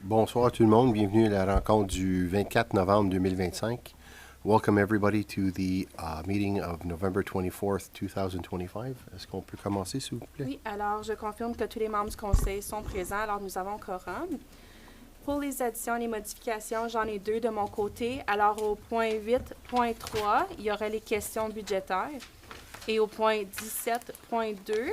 Bonsoir tout le monde, bienvenue à la rencontre du 24 novembre 2025. Welcome everybody to the meeting of November 24th, 2025. Est-ce qu'on peut commencer, s'il vous plaît? Oui, alors je confirme que tous les membres du Conseil sont présents, alors nous avons quorum. Pour les additions et les modifications, j'en ai deux de mon côté. Alors au point 8.3, il y aurait les questions budgétaires. Et au point 17.2,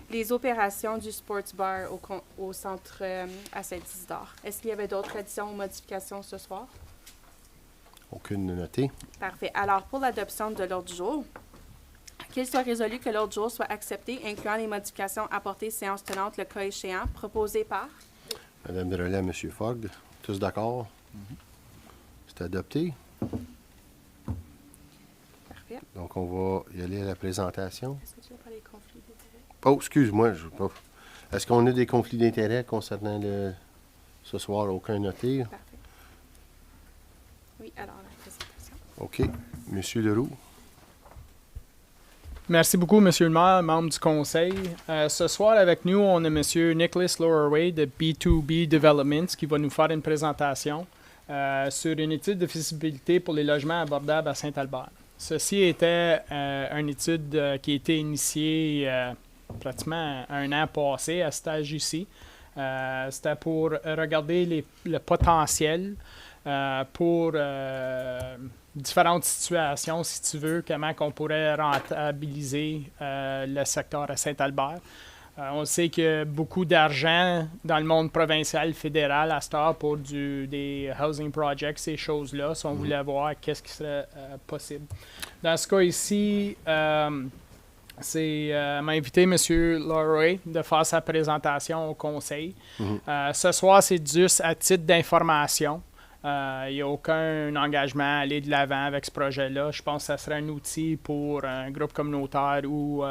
les opérations du Sports Bar au centre à Saint-Isidore. Est-ce qu'il y avait d'autres additions ou modifications ce soir? Aucune notée. Parfait. Alors, pour l'adoption de l'ordre du jour, qu'il soit résolu que l'ordre du jour soit accepté, incluant les modifications apportées séance tenante le cas échéant, proposées par Madame de Relais, M. Fogg, tous d'accord? C'est adopté. Parfait. Donc, on va y aller à la présentation. Est-ce que tu veux parler des conflits d'intérêts? Oh, excuse-moi. Est-ce qu'on a des conflits d'intérêts concernant ce soir? Aucun noté. Parfait. Oui, alors la présentation. OK. Monsieur Leroux. Merci beaucoup, Monsieur le maire, membre du Conseil. Ce soir, avec nous, on a Monsieur Nicholas Lowerway de B2B Developments qui va nous faire une présentation sur une étude de faisabilité pour les logements abordables à Saint-Albert. Ceci était une étude qui a été initiée pratiquement un an passé à stage ici. C'était pour regarder le potentiel pour différentes situations, si tu veux, comment on pourrait rentabiliser le secteur à Saint-Albert. On sait qu'il y a beaucoup d'argent dans le monde provincial, fédéral à cette heure pour des housing projects, ces choses-là. Si on voulait voir qu'est-ce qui serait possible. Dans ce cas ici, m'a invité M. Lowery de faire sa présentation au Conseil. Ce soir, c'est juste à titre d'information. Il n'y a aucun engagement à aller de l'avant avec ce projet-là. Je pense que ça serait un outil pour un groupe communautaire ou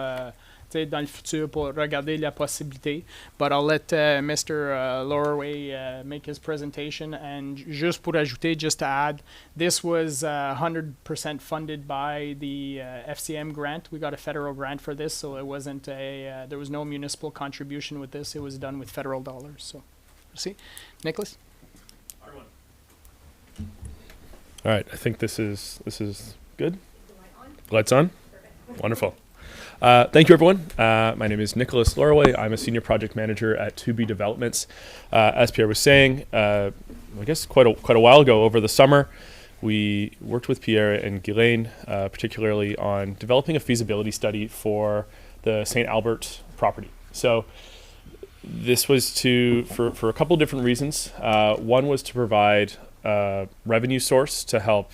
dans le futur pour regarder la possibilité. But I'll let Mr. Lowerway make his presentation. And just pour ajouter, just to add, this was 100% funded by the FCM grant. We got a federal grant for this, so it wasn't there was no municipal contribution with this. It was done with federal dollars. So, see, Nicholas. All right, I think this is good. Lights on? Wonderful. Thank you, everyone. My name is Nicholas Lorway. I'm a senior project manager at 2B Developments. As Pierre was saying, I guess quite a while ago over the summer, we worked with Pierre and Ghislaine, particularly on developing a feasibility study for the St. Albert property. So this was for a couple of different reasons. One was to provide revenue source to help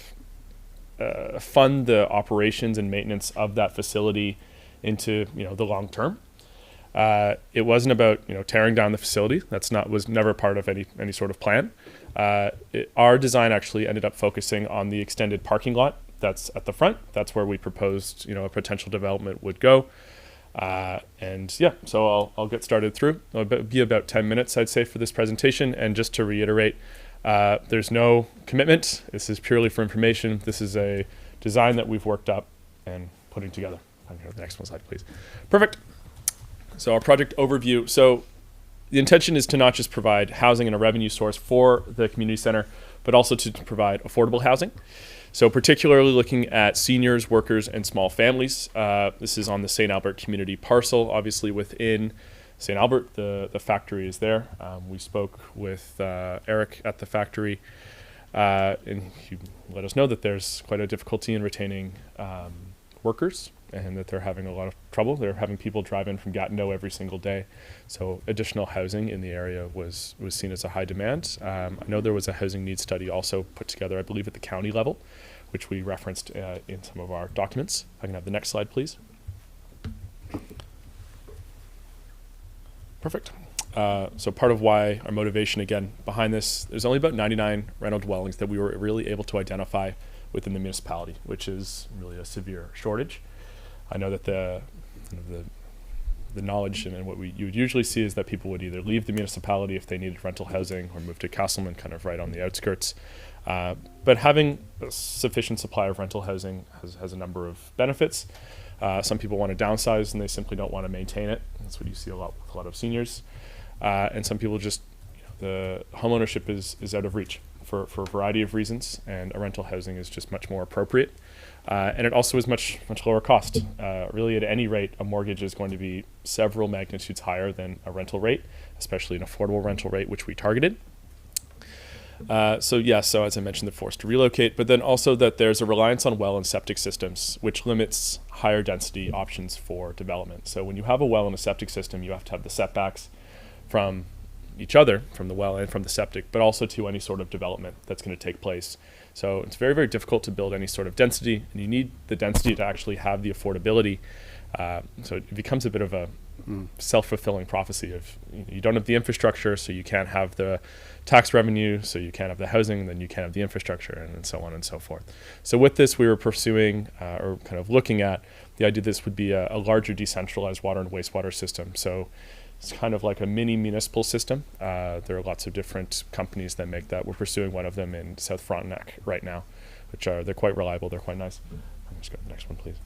fund the operations and maintenance of that facility into the long term. It wasn't about tearing down the facility. Was never part of any sort of plan. Our design actually ended up focusing on the extended parking lot that's at the front. That's where we proposed a potential development would go. So I'll get started through. It'll be about 10 minutes, I'd say, for this presentation. And just to reiterate, there's no commitment. This is purely for information. This is a design that we've worked up and putting together. I'm going to the next one slide, please. Perfect. So our project overview. So the intention is to not just provide housing and a revenue source for the community center, but also to provide affordable housing. So particularly looking at seniors, workers, and small families. This is on the St. Albert community parcel, obviously within St. Albert, the factory is there. We spoke with Eric at the factory, and he let us know that there's quite a difficulty in retaining workers and that they're having a lot of trouble. They're having people drive in from Gatineau every single day. So additional housing in the area was seen as a high demand. I know there was a housing needs study also put together, I believe, at the county level, which we referenced in some of our documents. If I can have the next slide, please. Perfect. So part of why our motivation, again, behind this, there's only about 99 rental dwellings that we were really able to identify within the municipality, which is really a severe shortage. I know that the knowledge and what you would usually see is that people would either leave the municipality if they needed rental housing or move to Castleman, kind of right on the outskirts. But having a sufficient supply of rental housing has a number of benefits. Some people want to downsize and they simply don't want to maintain it. That's what you see a lot with a lot of seniors. And some people just the homeownership is out of reach for a variety of reasons, and a rental housing is just much more appropriate. And it also is much lower cost. Really, at any rate, a mortgage is going to be several magnitudes higher than a rental rate, especially an affordable rental rate, which we targeted. So as I mentioned, they're forced to relocate, but then also that there's a reliance on well and septic systems, which limits higher density options for development. So when you have a well and a septic system, you have to have the setbacks from each other, from the well and from the septic, but also to any sort of development that's going to take place. So it's very, very difficult to build any sort of density, and you need the density to actually have the affordability. So it becomes a bit of a self-fulfilling prophecy of you don't have the infrastructure, so you can't have the tax revenue, so you can't have the housing, then you can't have the infrastructure, and so on and so forth. So with this, we were pursuing or kind of looking at the idea this would be a larger decentralized water and wastewater system. So it's kind of like a mini municipal system. There are lots of different companies that make that. We're pursuing one of them in South Frontenac right now, they're quite reliable. They're quite nice. Let's go to the next one, please.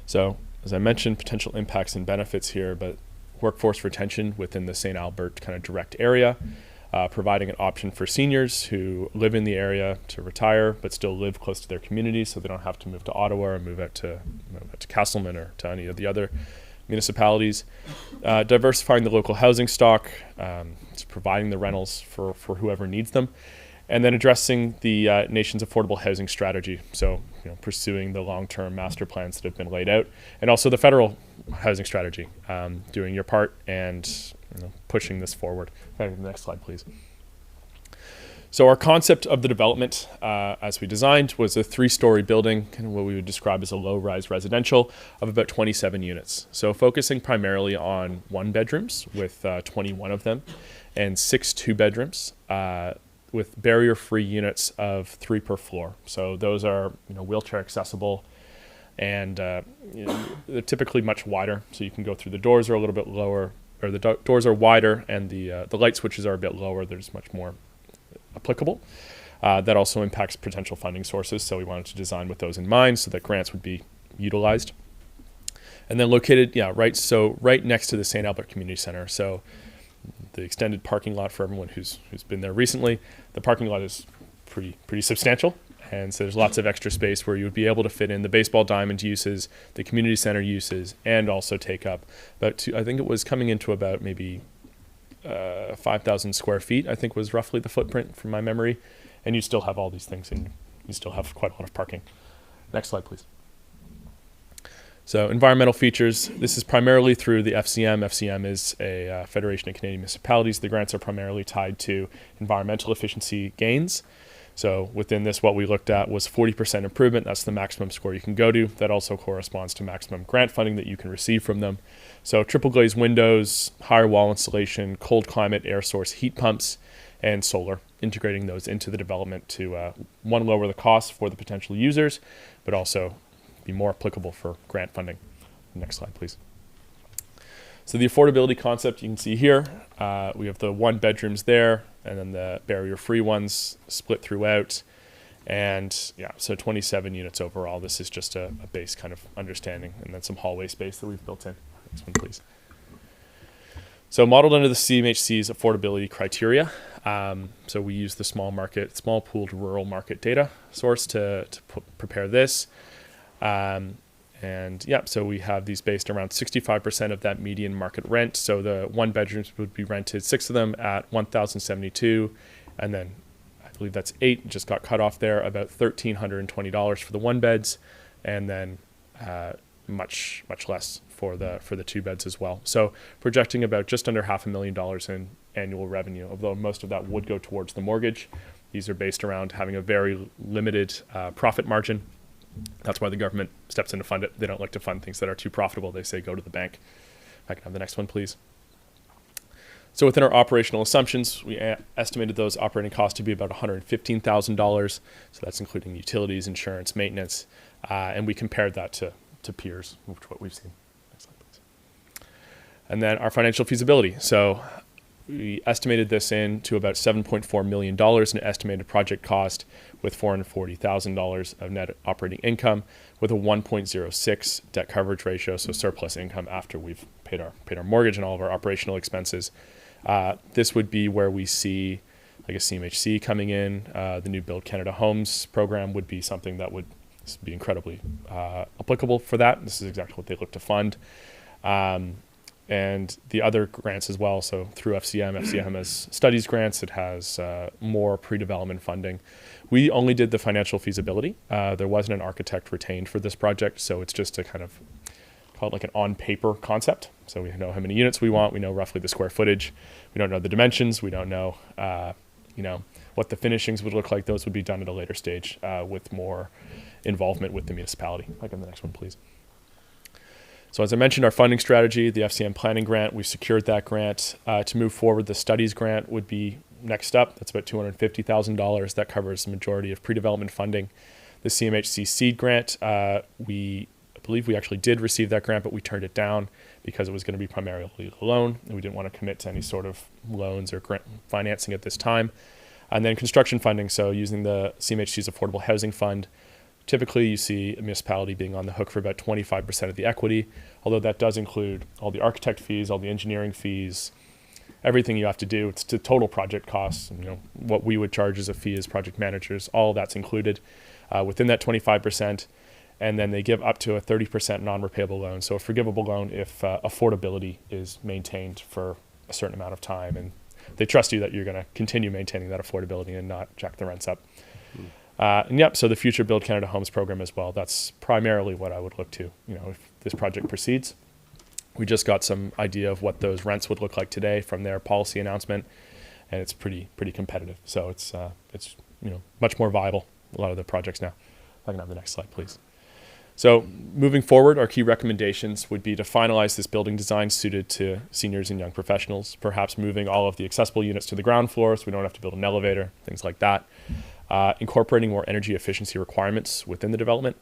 So as I mentioned, potential impacts and benefits here, but workforce retention within the St. Albert kind of direct area, providing an option for seniors who live in the area to retire but still live close to their community, so they don't have to move to Ottawa or move out to Castleman or to any of the other municipalities. Diversifying the local housing stock, providing the rentals for whoever needs them, and then addressing the nation's affordable housing strategy. So, pursuing the long-term master plans that have been laid out, and also the federal housing strategy, doing your part and pushing this forward. The next slide, please. So our concept of the development, as we designed, was a 3-story building, kind of what we would describe as a low-rise residential of about 27 units. So focusing primarily on 1-bedrooms with 21 of them, and 6 2-bedrooms with barrier-free units of 3 per floor. So those are wheelchair accessible, and they're typically much wider. So you can go through. The doors are a little bit lower, or the doors are wider, and the light switches are a bit lower. There's much more applicable. That also impacts potential funding sources, so we wanted to design with those in mind so that grants would be utilized. And then located, right next to the St. Albert Community Center. So the extended parking lot for everyone who's been there recently. The parking lot is pretty substantial, and so there's lots of extra space where you would be able to fit in the baseball diamond uses, the community center uses, and also take up I think it was coming into about maybe 5,000 square feet, I think was roughly the footprint from my memory. And you still have all these things, and you still have quite a lot of parking. Next slide, please. So environmental features, this is primarily through the FCM. FCM is a Federation of Canadian Municipalities. The grants are primarily tied to environmental efficiency gains. So within this, what we looked at was 40% improvement. That's the maximum score you can go to. That also corresponds to maximum grant funding that you can receive from them. So triple glazed windows, higher wall insulation, cold climate air source heat pumps, and solar, integrating those into the development to, one, lower the cost for the potential users, but also be more applicable for grant funding. Next slide, please. So the affordability concept you can see here, we have the 1-bedrooms there, and then the barrier-free ones split throughout. And so 27 units overall. This is just a base kind of understanding, and then some hallway space that we've built in. Next one, please. So modeled under the CMHC's affordability criteria. So we use the small pooled rural market data source to prepare this. So we have these based around 65% of that median market rent. So the 1-bedrooms would be rented, 6 of them at $1,072, and then I believe that's 8 just got cut off there, about $1,320 for the 1-beds, and then much less for the 2-beds as well. So projecting about just under $500,000 in annual revenue, although most of that would go towards the mortgage. These are based around having a very limited profit margin. That's why the government steps in to fund it. They don't like to fund things that are too profitable. They say go to the bank. If I can have the next one, please. So within our operational assumptions, we estimated those operating costs to be about $115,000. So that's including utilities, insurance, maintenance, and we compared that to peers, which is what we've seen. Next slide, please. And then our financial feasibility. So we estimated this in to about $7.4 million in estimated project cost, with $440,000 of net operating income, with a 1.06 debt coverage ratio, so surplus income after we've paid our mortgage and all of our operational expenses, This would be where we see like a CMHC coming in. The new Build Canada Homes program would be something that would be incredibly applicable for that. This is exactly what they look to fund. And the other grants as well. So through FCM has studies grants. It has more pre-development funding. We only did the financial feasibility. There wasn't an architect retained for this project, so it's just a kind of call it like an on-paper concept. So we know how many units we want. We know roughly the square footage. We don't know the dimensions. We don't know, what the finishings would look like. Those would be done at a later stage with more involvement with the municipality. Like on the next one, please. So as I mentioned, our funding strategy, the FCM planning grant, we secured that grant. To move forward, the studies grant would be next up. That's about $250,000. That covers the majority of pre-development funding. The CMHC seed grant, I believe we actually did receive that grant, but we turned it down because it was going to be primarily a loan, and we didn't want to commit to any sort of loans or grant financing at this time. And then construction funding, so using the CMHC's Affordable Housing Fund. Typically, you see a municipality being on the hook for about 25% of the equity, although that does include all the architect fees, all the engineering fees, everything you have to do. It's the total project costs, and, what we would charge as a fee as project managers, all of that's included within that 25%. And then they give up to a 30% non-repayable loan, so a forgivable loan if affordability is maintained for a certain amount of time. And they trust you that you're going to continue maintaining that affordability and not jack the rents up. So the future Build Canada Homes program as well. That's primarily what I would look to, if this project proceeds. We just got some idea of what those rents would look like today from their policy announcement, and it's pretty competitive. So it's much more viable, a lot of the projects now. If I can have the next slide, please. So moving forward, our key recommendations would be to finalize this building design suited to seniors and young professionals, perhaps moving all of the accessible units to the ground floor so we don't have to build an elevator, things like that. Incorporating more energy efficiency requirements within the development,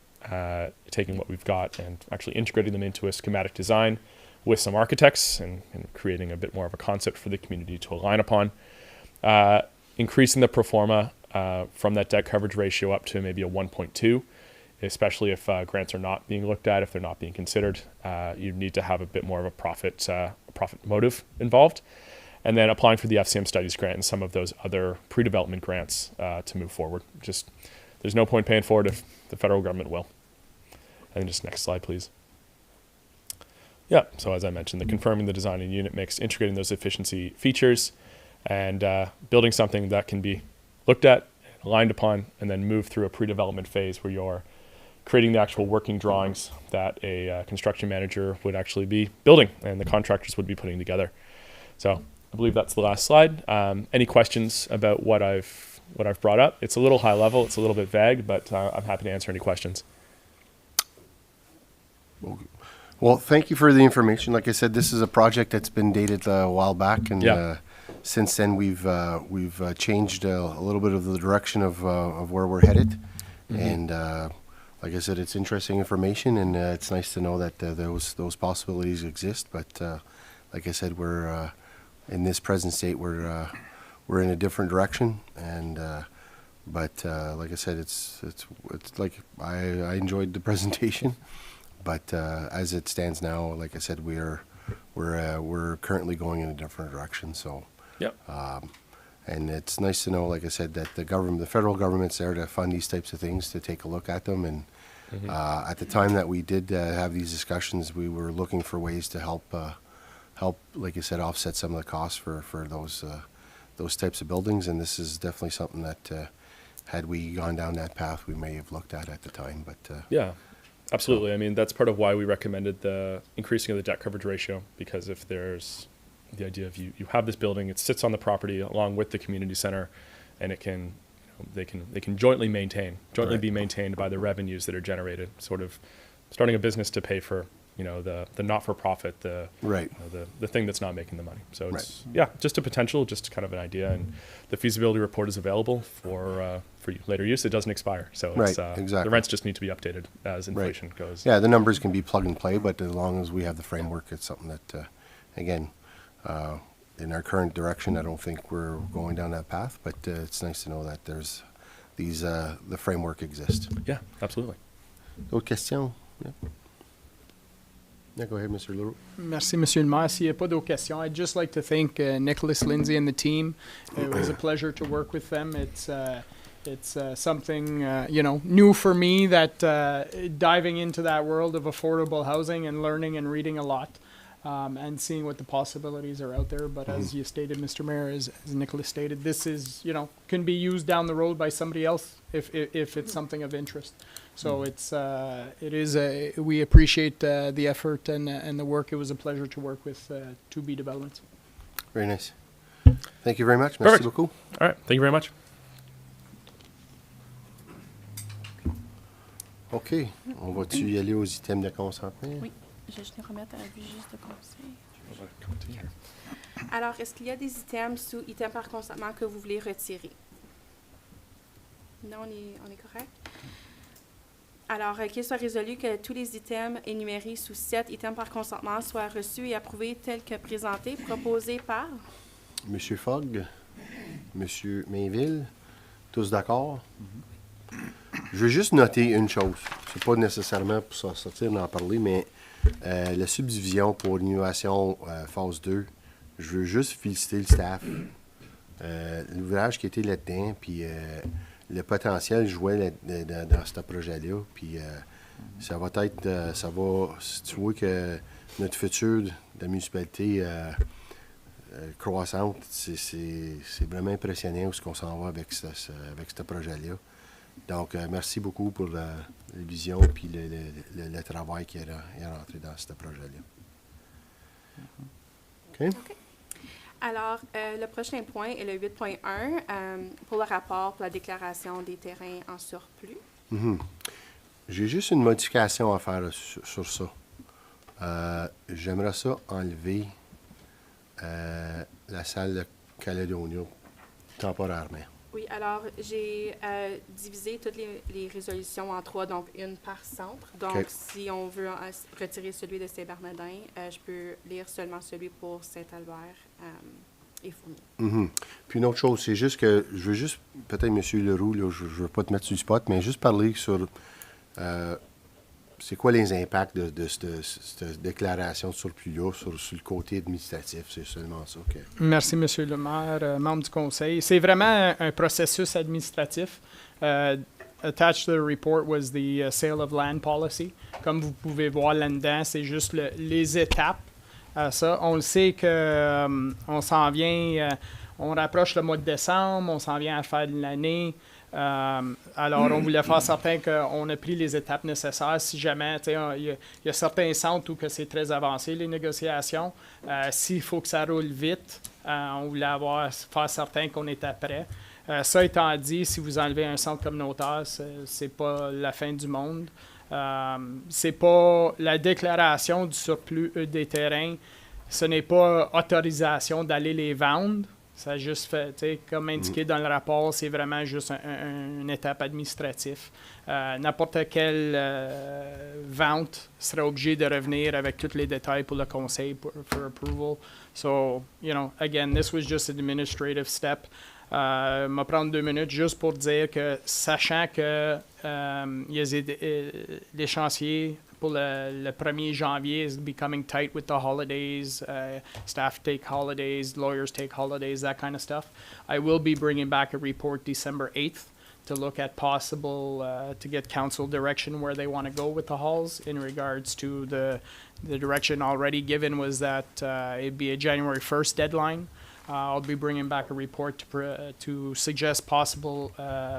taking what we've got and actually integrating them into a schematic design with some architects and creating a bit more of a concept for the community to align upon. Increasing the pro forma from that debt coverage ratio up to maybe a 1.2, especially if grants are not being looked at, if they're not being considered. You need to have a bit more of a profit motive involved. And then applying for the FCM studies grant and some of those other pre-development grants to move forward. Just there's no point paying for it if the federal government will. And just next slide, please. Yeah, so as I mentioned, the confirming the design and unit mix, integrating those efficiency features, and building something that can be looked at, aligned upon, and then move through a pre-development phase where you're creating the actual working drawings that a construction manager would actually be building and the contractors would be putting together. So I believe that's the last slide. Any questions about what I've brought up? It's a little high level, it's a little bit vague, but I'm happy to answer any questions. Well, thank you for the information. Like I said, this is a project that's been dated a while back, and since then we've changed a little bit of the direction of where we're headed. Mm-hmm. And like I said, it's interesting information, and it's nice to know that those possibilities exist. But like I said, we're in this present state, we're in a different direction, and but like I said, it's like I enjoyed the presentation, but as it stands now, like I said, we're currently going in a different direction. So yep. And it's nice to know, like I said, that the federal government's there to fund these types of things, to take a look at them. And mm-hmm. At the time that we did have these discussions, we were looking for ways to help, like I said, offset some of the costs for those types of buildings. And this is definitely something that, had we gone down that path, we may have looked at the time. But yeah, absolutely. I mean, that's part of why we recommended the increasing of the debt coverage ratio, because if there's the idea of you have this building, it sits on the property along with the community center, and it can, they can jointly right. be maintained by the revenues that are generated, sort of starting a business to pay for, the not-for-profit, right. The thing that's not making the money. So it's, right. Just a potential, just kind of an idea. And the feasibility report is available for later use. It doesn't expire. So it's, right, exactly. The rents just need to be updated as inflation right. goes. Yeah, the numbers can be plug and play, but as long as we have the framework, it's something that, again, in our current direction, I don't think we're going down that path, but it's nice to know that there's these, the framework exists. Yeah, absolutely. D'autres questions? Yeah. Yeah, go ahead, Mr. Leroux. Merci, Monsieur le Maire. S'il n'y a pas d'autres questions, I'd just like to thank Nicholas, Lindsay, and the team. It was a pleasure to work with them. It's something new for me that diving into that world of affordable housing and learning and reading a lot and seeing what the possibilities are out there. But as you stated, Mr. Mayor, as Nicholas stated, this is can be used down the road by somebody else if it's something of interest. So we appreciate the effort and the work. It was a pleasure to work with 2B Developments. Very nice. Thank you very much. Merci Perfect. beaucoup. All right. Thank you very much. OK. On va-tu y aller aux items de consentement? Oui. Je vais juste les remettre à la vue juste de conseil. Alors, est-ce qu'il y a des items sous items par consentement que vous voulez retirer? Non, on est correct? Alors, qu'il soit résolu que tous les items énumérés sous 7 items par consentement soient reçus et approuvés tels que présentés, proposés par? Monsieur Fogg, Monsieur Mainville, tous d'accord? Je veux juste noter une chose. C'est pas nécessairement pour sortir d'en parler, mais la subdivision pour l'innovation phase 2, je veux juste féliciter le staff. L'ouvrage qui était là-dedans, puis le potentiel jouait dans ce projet-là. Puis ça va être, si tu vois que notre futur de la municipalité croissante, c'est vraiment impressionnant où ce qu'on s'en va avec ce projet-là. Donc, merci beaucoup pour la vision et le travail qui est rentré dans ce projet-là. OK? Alors, le prochain point est le 8.1 pour le rapport pour la déclaration des terrains en surplus. J'ai juste une modification à faire sur ça. J'aimerais ça enlever la salle de Caledonia temporairement. Oui, alors j'ai divisé toutes les résolutions en 3, donc une par centre. Donc, OK. si on veut retirer celui de Saint-Bernardin, je peux lire seulement celui pour Saint-Albert et Fournier. Puis une autre chose, c'est juste que je veux juste, peut-être M. Leroux, là, je ne veux pas te mettre sur le spot, mais juste parler sur c'est quoi les impacts de cette déclaration de surplus-là sur le côté administratif. C'est seulement ça. Okay. Merci, Monsieur le maire, membre du Conseil. C'est vraiment un processus administratif. Attached to the report was the sale of land policy. Comme vous pouvez voir là-dedans, c'est juste les étapes à ça. On le sait que on s'en vient, on rapproche le mois de décembre, on s'en vient à la fin de l'année. Alors, on voulait faire certain qu'on a pris les étapes nécessaires. Si jamais, il y a certains centres où que c'est très avancé, les négociations. S'il faut que ça roule vite, on voulait faire certain qu'on était prêt. Ça étant dit, si vous enlevez un centre communautaire, c'est pas la fin du monde. C'est pas la déclaration du surplus des terrains. Ce n'est pas autorisation d'aller les vendre. Ça a juste fait, comme indiqué dans le rapport, c'est vraiment juste une étape administrative. N'importe quelle vente serait obligée de revenir avec tous les détails pour le conseil for approval. So, again, this was just an administrative step. M'a prendre 2 minutes juste pour dire que, sachant que les chantiers pour le 1er janvier is becoming tight with the holidays, staff take holidays, lawyers take holidays, that kind of stuff. I will be bringing back a report December 8th to look at possible, to get council direction where they want to go with the halls in regards to the direction already given was that it'd be a January 1st deadline. I'll be bringing back a report to suggest possible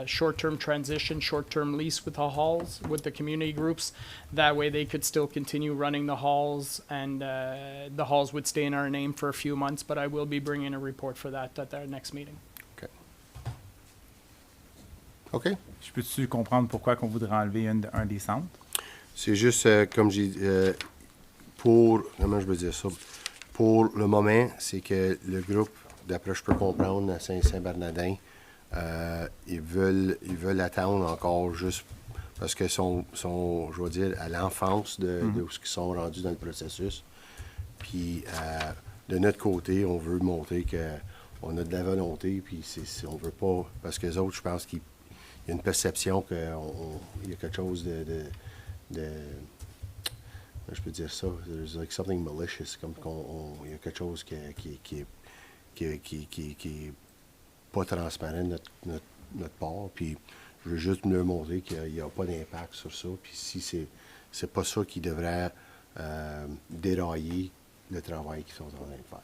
short-term transition, short-term lease with the halls, with the community groups. That way they could still continue running the halls and the halls would stay in our name for a few months, but I will be bringing a report for that at our next meeting. OK. OK. Je peux-tu comprendre pourquoi qu'on voudrait enlever un des centres? C'est juste, comme j'ai comment je veux dire ça? Pour le moment, c'est que le groupe, d'après je peux comprendre, à Saint-Bernardin, ils veulent attendre encore juste parce qu'ils sont, je veux dire, à l'enfance de ce qu'ils sont rendus dans le processus. Puis, de notre côté, on veut montrer qu'on a de la volonté, puis on veut pas, parce que les autres, je pense qu'il y a une perception qu'il y a quelque chose de je peux dire ça, there's like something malicious, comme il y a quelque chose qui est pas transparent de notre part, puis je veux juste leur montrer qu'il n'y a pas d'impact sur ça, puis si c'est pas ça qui devrait dérailler le travail qu'ils sont en train de faire.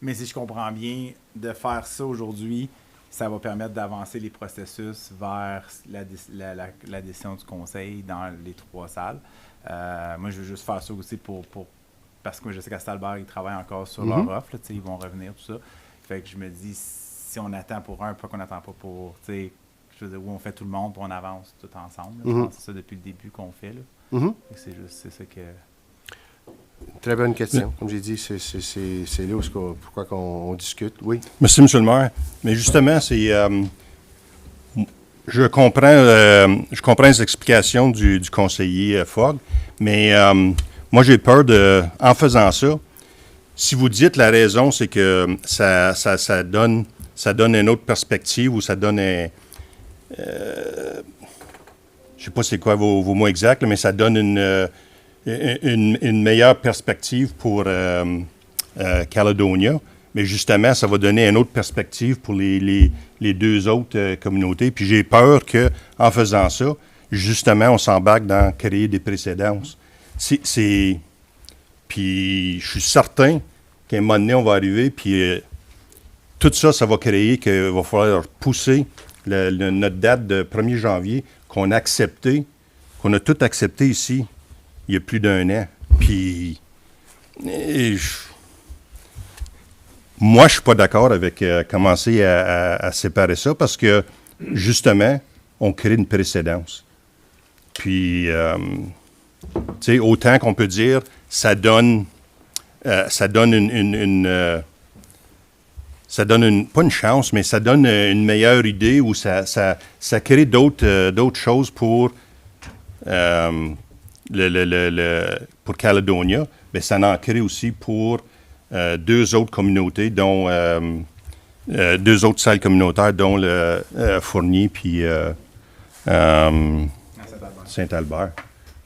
Mais si je comprends bien, de faire ça aujourd'hui, ça va permettre d'avancer les processus vers la décision du conseil dans les 3 salles. Moi, je veux juste faire ça aussi parce que moi, je sais qu'à Stalbert, ils travaillent encore sur leur offre. Là, ils vont revenir, tout ça. Fait que je me dis, si on attend pour un, pas qu'on n'attend pas pour... Je veux dire, où on fait tout le monde, puis on avance tout ensemble. Je pense que c'est ça depuis le début qu'on fait. Là. C'est ça que... Très bonne question. Comme j'ai dit, c'est là pourquoi on discute. Oui. Merci, M. le maire. Mais justement, c'est... je comprends les explications du conseiller Fogg, mais moi, j'ai peur en faisant ça, si vous dites la raison, c'est que ça donne une autre perspective ou ça donne je sais pas c'est quoi vos mots exacts, mais ça donne une meilleure perspective pour Caledonia. Mais justement, ça va donner une autre perspective pour les 2 autres communautés. Puis j'ai peur qu'en faisant ça, justement, on s'embarque dans créer des précédences. Puis je suis certain qu'à un moment donné, on va arriver, puis tout ça, ça va créer qu'il va falloir pousser notre date de 1er janvier qu'on a tout accepté ici il y a plus d'1 an. Puis moi, je suis pas d'accord avec commencer à séparer ça parce que, justement, on crée une précédence. Puis, tu sais, autant qu'on peut dire, ça donne pas une chance, mais ça donne une meilleure idée ou ça crée d'autres choses pour pour Caledonia. Mais ça en crée aussi pour 2 autres communautés, dont 2 autres salles communautaires, dont le Fournier puis Saint-Albert.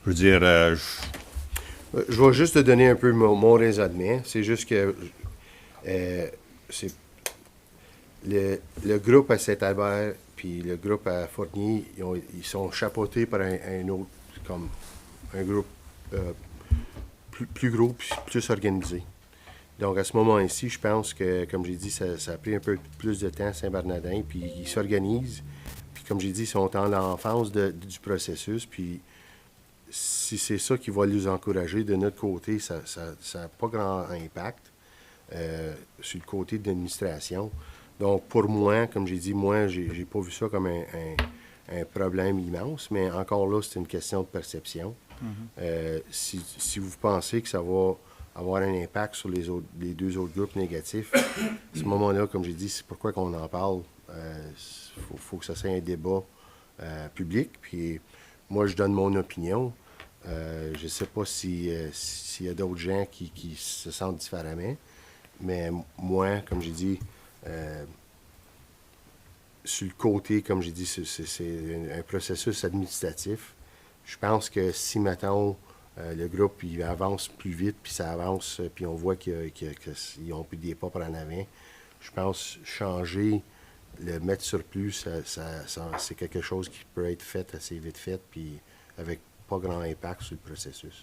Je veux dire, je vais juste te donner un peu mon raisonnement. C'est juste que c'est le groupe à Saint-Albert puis le groupe à Fournier, ils sont chapeautés par un autre, comme un groupe plus gros, plus organisé. Donc, à ce moment-ci, je pense que, comme j'ai dit, ça a pris un peu plus de temps à Saint-Bernardin, puis ils s'organisent. Puis, comme j'ai dit, ils sont en l'enfance du processus, puis si c'est ça qui va les encourager, de notre côté, ça n'a pas grand impact sur le côté de l'administration. Donc, pour moi, comme j'ai dit, j'ai pas vu ça comme un problème immense, mais encore là, c'est une question de perception. Si vous pensez que ça va avoir un impact sur les 2 autres groupes négatifs, à ce moment-là, comme j'ai dit, c'est pourquoi qu'on en parle. Faut que ça soit un débat public. Puis moi, je donne mon opinion. Je ne sais pas s'il y a d'autres gens qui se sentent différemment, mais moi, comme j'ai dit, sur le côté, comme j'ai dit, c'est un processus administratif. Je pense que si, mettons, le groupe il avance plus vite, puis ça avance, puis on voit qu'ils ont pris des pas par en avant, je pense changer, le mettre sur plus, c'est quelque chose qui peut être fait assez vite fait, puis avec pas grand impact sur le processus.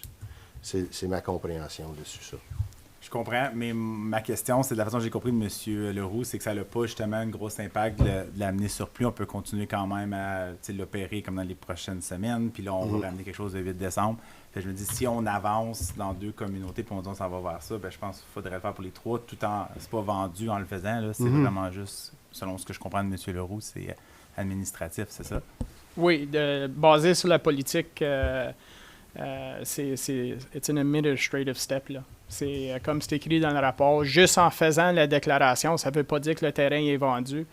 C'est ma compréhension dessus ça. Je comprends, mais ma question, c'est de la façon que j'ai compris de M. Leroux, c'est que ça n'a pas justement un gros impact de l'amener sur plus. On peut continuer quand même à l'opérer comme dans les prochaines semaines, puis là, on va ramener quelque chose le 8 décembre. Fait que je me dis, si on avance dans 2 communautés, puis on dit on s'en va vers ça, ben, je pense qu'il faudrait le faire pour les 3, tout en... C'est pas vendu en le faisant, là, c'est vraiment juste, selon ce que je comprends de M. Leroux, c'est administratif, c'est ça? Oui, basé sur la politique, c'est un administrative step, là. C'est comme c'est écrit dans le rapport. Juste en faisant la déclaration, ça ne veut pas dire que le terrain est vendu.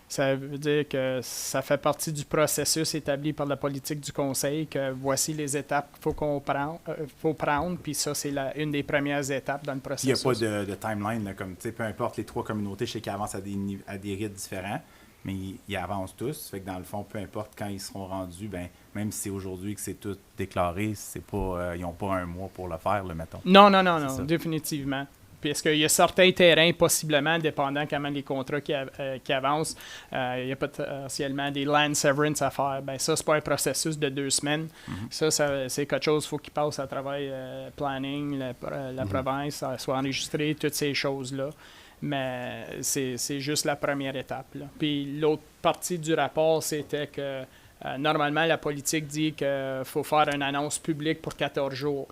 Ça veut dire que ça fait partie du processus établi par la politique du Conseil, que voici les étapes qu'il faut prendre, puis ça, c'est une des premières étapes dans le processus. Il n'y a pas de timeline, là, comme, peu importe les 3 communautés, je sais qu'elles avancent à des rythmes différents. mais ils avancent tous. Fait que dans le fond, peu importe quand ils seront rendus, ben, même si c'est aujourd'hui que c'est tout déclaré, c'est pas, ils n'ont pas un mois pour le faire, là, mettons. Non, ça. définitivement. Puisqu'il y a certains terrains, possiblement, dépendant comment les contrats qui avancent, il y a potentiellement des land severance à faire. Ben ça, c'est pas un processus de 2 semaines. Ça, c'est quelque chose, il faut qu'il passe à travers planning, la province, ça soit enregistré, toutes ces choses-là. Mais c'est juste la première étape, là. Puis l'autre partie du rapport, c'était que normalement, la politique dit qu'il faut faire une annonce publique pour 14 jours.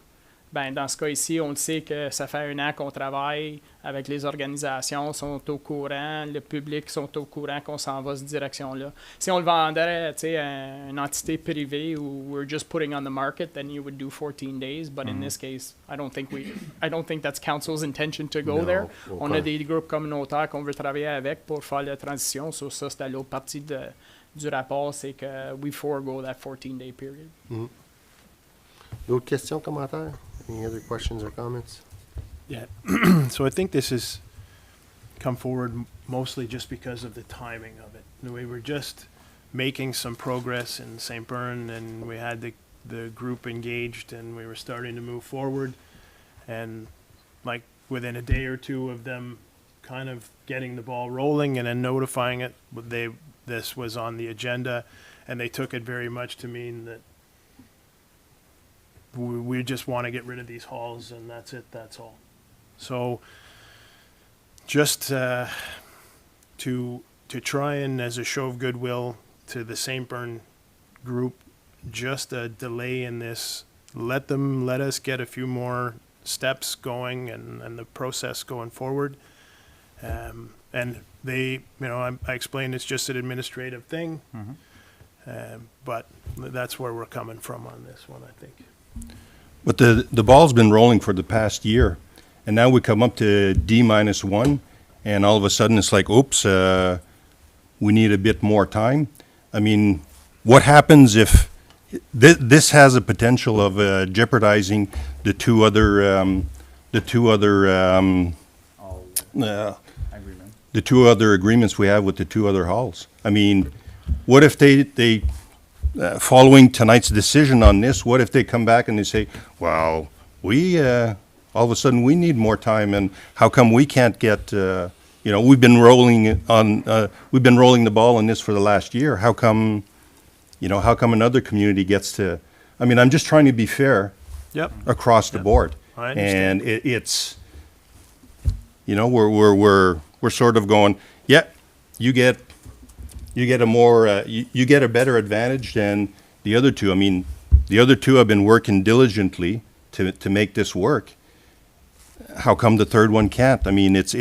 Ben, dans ce cas ici, on le sait que ça fait 1 an qu'on travaille avec les organisations, sont au courant, le public sont au courant qu'on s'en va cette direction-là. Si on le vendrait à une entité privée ou we're just putting on the market, then you would do 14 days. But in this case, I don't think that's council's intention to go No, there. okay. On a des groupes communautaires qu'on veut travailler avec pour faire la transition. So, ça, c'était l'autre partie du rapport, c'est que we forego that 14-day period. D'autres questions, commentaires? Any other questions or comments? Yeah. So I think this has come forward mostly just because of the timing of it. We were just making some progress in St. Bern, and we had the group engaged, and we were starting to move forward. And like within a day or two of them kind of getting the ball rolling and then notifying it, this was on the agenda, and they took it very much to mean that we just want to get rid of these halls, and that's it, that's all. So just to try and, as a show of goodwill to the St. Bern group, just a delay in this, let us get a few more steps going and the process going forward. And they, I explained it's just an administrative thing, but that's where we're coming from on this one, I think. But the ball's been rolling for the past year, and now we come up to D-1, and all of a sudden it's like, oops, we need a bit more time. I mean, what happens if this has a potential of jeopardizing the two other Agreement. the two other agreements we have with the two other halls? I mean, what if they following tonight's decision on this, what if they come back and they say, well, we all of a sudden we need more time, and how come we can't get, we've been rolling the ball on this for the last year. How come another community gets to, I mean, I'm just trying to be fair Yep. across the board. I understand. And it's, we're sort of going, yeah, you get a more, you get a better advantage than the other two. I mean, the other two have been working diligently to make this work. How come the third one can't? I mean, it's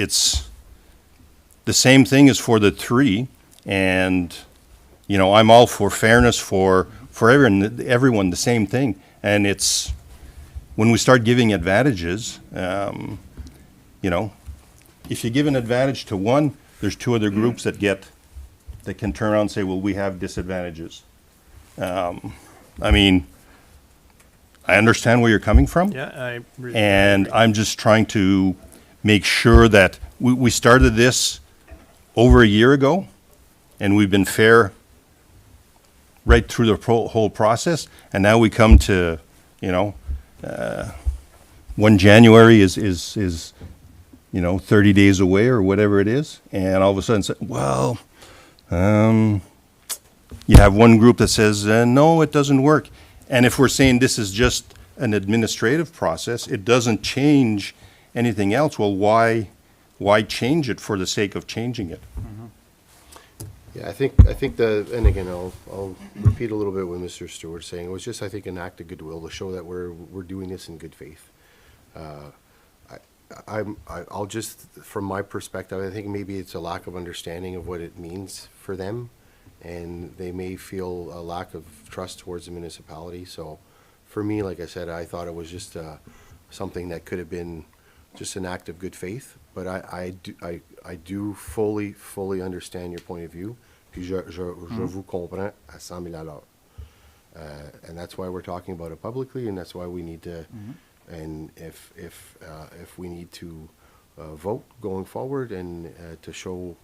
the same thing as for the three, and I'm all for fairness for everyone, the same thing. And it's when we start giving advantages, if you give an advantage to one, there's two other groups that can turn around and say, well, we have disadvantages. I mean, I understand where you're coming from. Yeah, I really And agree. I'm just trying to make sure that we started this over a year ago, and we've been fair right through the whole process. And now we come to, 1 January is 30 days away or whatever it is. And all of a sudden say, well, you have one group that says, no, it doesn't work. And if we're saying this is just an administrative process, it doesn't change anything else, well, why change it for the sake of changing it? Yeah, I think and again, I'll repeat a little bit what Mr. Stewart's saying. It was just, I think, an act of goodwill to show that we're doing this in good faith. I'll just, from my perspective, I think maybe it's a lack of understanding of what it means for them, and they may feel a lack of trust towards the municipality. So for me, like I said, I thought it was just something that could have been just an act of good faith. But I do fully understand your point of view. Puis je vous comprends à 100 000 à l'heure. And that's why we're talking about it publicly, and that's why we need to, and if we need to vote going forward and to show,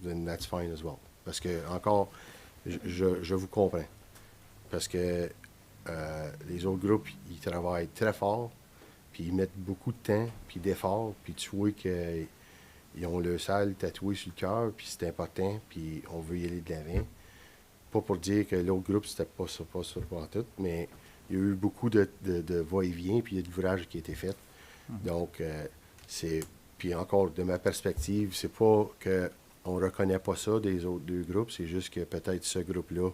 then that's fine as well. Parce que, encore, je vous comprends. Parce que les autres groupes, ils travaillent très fort, puis ils mettent beaucoup de temps, puis d'efforts, puis tu vois qu'ils ont le salle tatoué sur le cœur, puis c'est important, puis on veut y aller de l'avant. Pas pour dire que l'autre groupe, c'était pas ça, pas tout, mais il y a eu beaucoup de va-et-vient, puis il y a de l'ouvrage qui a été fait. Donc, c'est... Puis encore, de ma perspective, c'est pas qu'on reconnaît pas ça des autres deux groupes, c'est juste que peut-être ce groupe-là,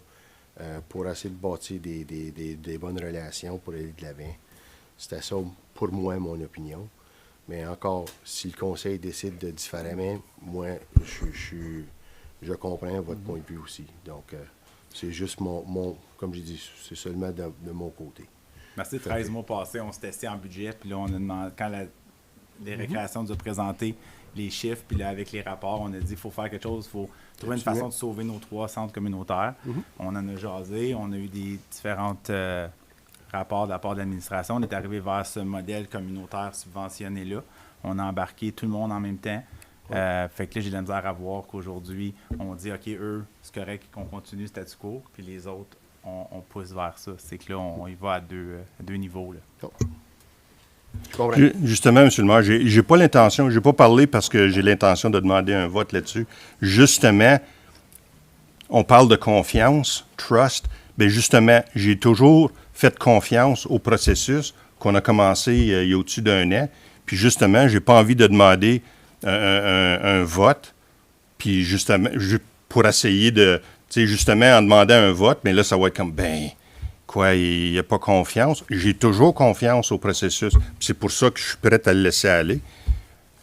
pour essayer de bâtir des bonnes relations pour aller de l'avant. C'était ça, pour moi, mon opinion. Mais encore, si le conseil décide de différemment, moi, je comprends votre point de vue aussi. Donc, c'est juste comme j'ai dit, c'est seulement de mon côté. Merci. 13 mois passés, on s'est testé en budget, puis là, on a demandé, quand les récréations nous ont présenté les chiffres, puis là, avec les rapports, on a dit qu'il faut faire quelque chose, il faut trouver une façon de sauver nos 3 centres communautaires. On en a jasé, on a eu des différents rapports de la part de l'administration. On est arrivé vers ce modèle communautaire subventionné-là. On a embarqué tout le monde en même temps. Fait que là, j'ai de la misère à voir qu'aujourd'hui, on dit, OK, eux, c'est correct qu'on continue statu quo, puis les autres, on pousse vers ça. C'est que là, on y va à deux niveaux. Là. Justement, M. le maire, j'ai pas l'intention, j'ai pas parlé parce que j'ai l'intention de demander un vote là-dessus. Justement, on parle de confiance, trust. Bien, justement, j'ai toujours fait confiance au processus qu'on a commencé il y a au-dessus d'un an. Puis justement, j'ai pas envie de demander un vote. Puis justement, pour essayer de, tu sais, justement, en demandant un vote, mais là, ça va être comme, ben, quoi, il n'y a pas confiance. J'ai toujours confiance au processus. C'est pour ça que je suis prêt à le laisser aller.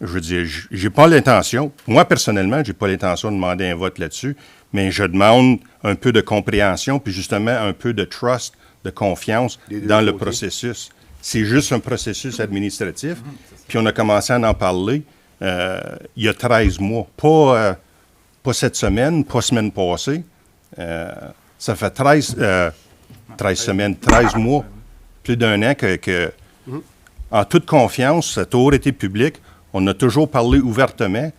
Je veux dire, j'ai pas l'intention, moi, personnellement, j'ai pas l'intention de demander un vote là-dessus, mais je demande un peu de compréhension, puis justement, un peu de trust, de confiance dans le processus. C'est juste un processus administratif, puis on a commencé à en parler il y a 13 mois. Pas cette semaine, pas semaine passée. Ça fait 13 semaines, 13 mois, plus d'un an que en toute confiance, ça a toujours été public. On a toujours parlé ouvertement.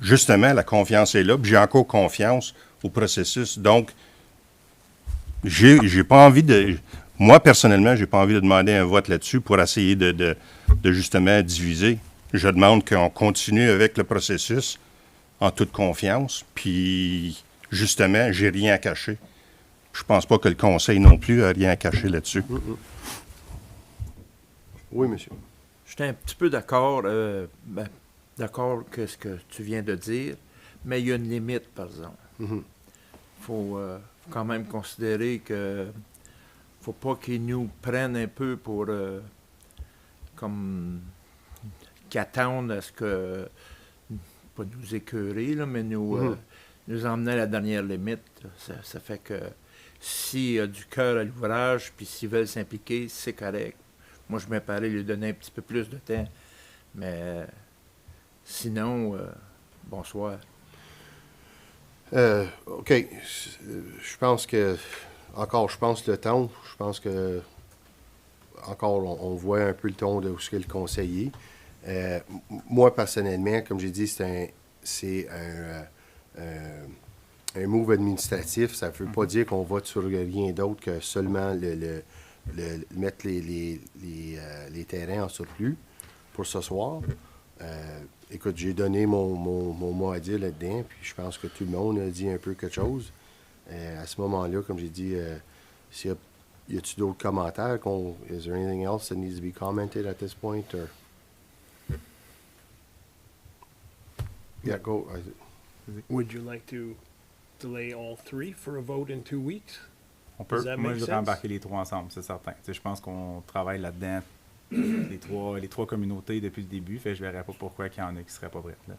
Justement, la confiance est là. Puis j'ai encore confiance au processus. Donc, j'ai pas envie de... Moi, personnellement, j'ai pas envie de demander un vote là-dessus pour essayer de justement diviser. Je demande qu'on continue avec le processus en toute confiance. Puis, justement, j'ai rien à cacher. Je pense pas que le Conseil non plus a rien à cacher là-dessus. Oui, monsieur. J'étais un petit peu d'accord, d'accord que ce que tu viens de dire, mais il y a une limite, par exemple. Il faut quand même considérer que faut pas qu'ils nous prennent un peu pour comme qu'ils attendent à ce que pas nous écœurer, là, mais nous emmener à la dernière limite. Ça fait que s'il y a du cœur à l'ouvrage, puis s'ils veulent s'impliquer, c'est correct. Moi, je m'apparais lui donner un petit peu plus de temps. Mais sinon, bonsoir. OK. Je pense que, le ton, je pense que, encore, on voit un peu le ton de où est le conseiller. Moi, personnellement, comme j'ai dit, c'est un move administratif. Ça ne veut pas dire qu'on vote sur rien d'autre que seulement mettre les terrains en surplus pour ce soir. Écoute, j'ai donné mon mot à dire là-dedans, puis je pense que tout le monde a dit un peu quelque chose. À ce moment-là, comme j'ai dit, y a-t-il d'autres commentaires? Is there anything else that needs to be commented at this point? Or? Yeah, go. Would you like to delay all three for a vote in 2 weeks? On peut. Does that Moi, make je voudrais sense? embarquer les trois ensemble, c'est certain. Tu sais, je pense qu'on travaille là-dedans, les trois communautés depuis le début. Fait que je ne verrais pas pourquoi il y en a qui ne seraient pas prêtes. Là.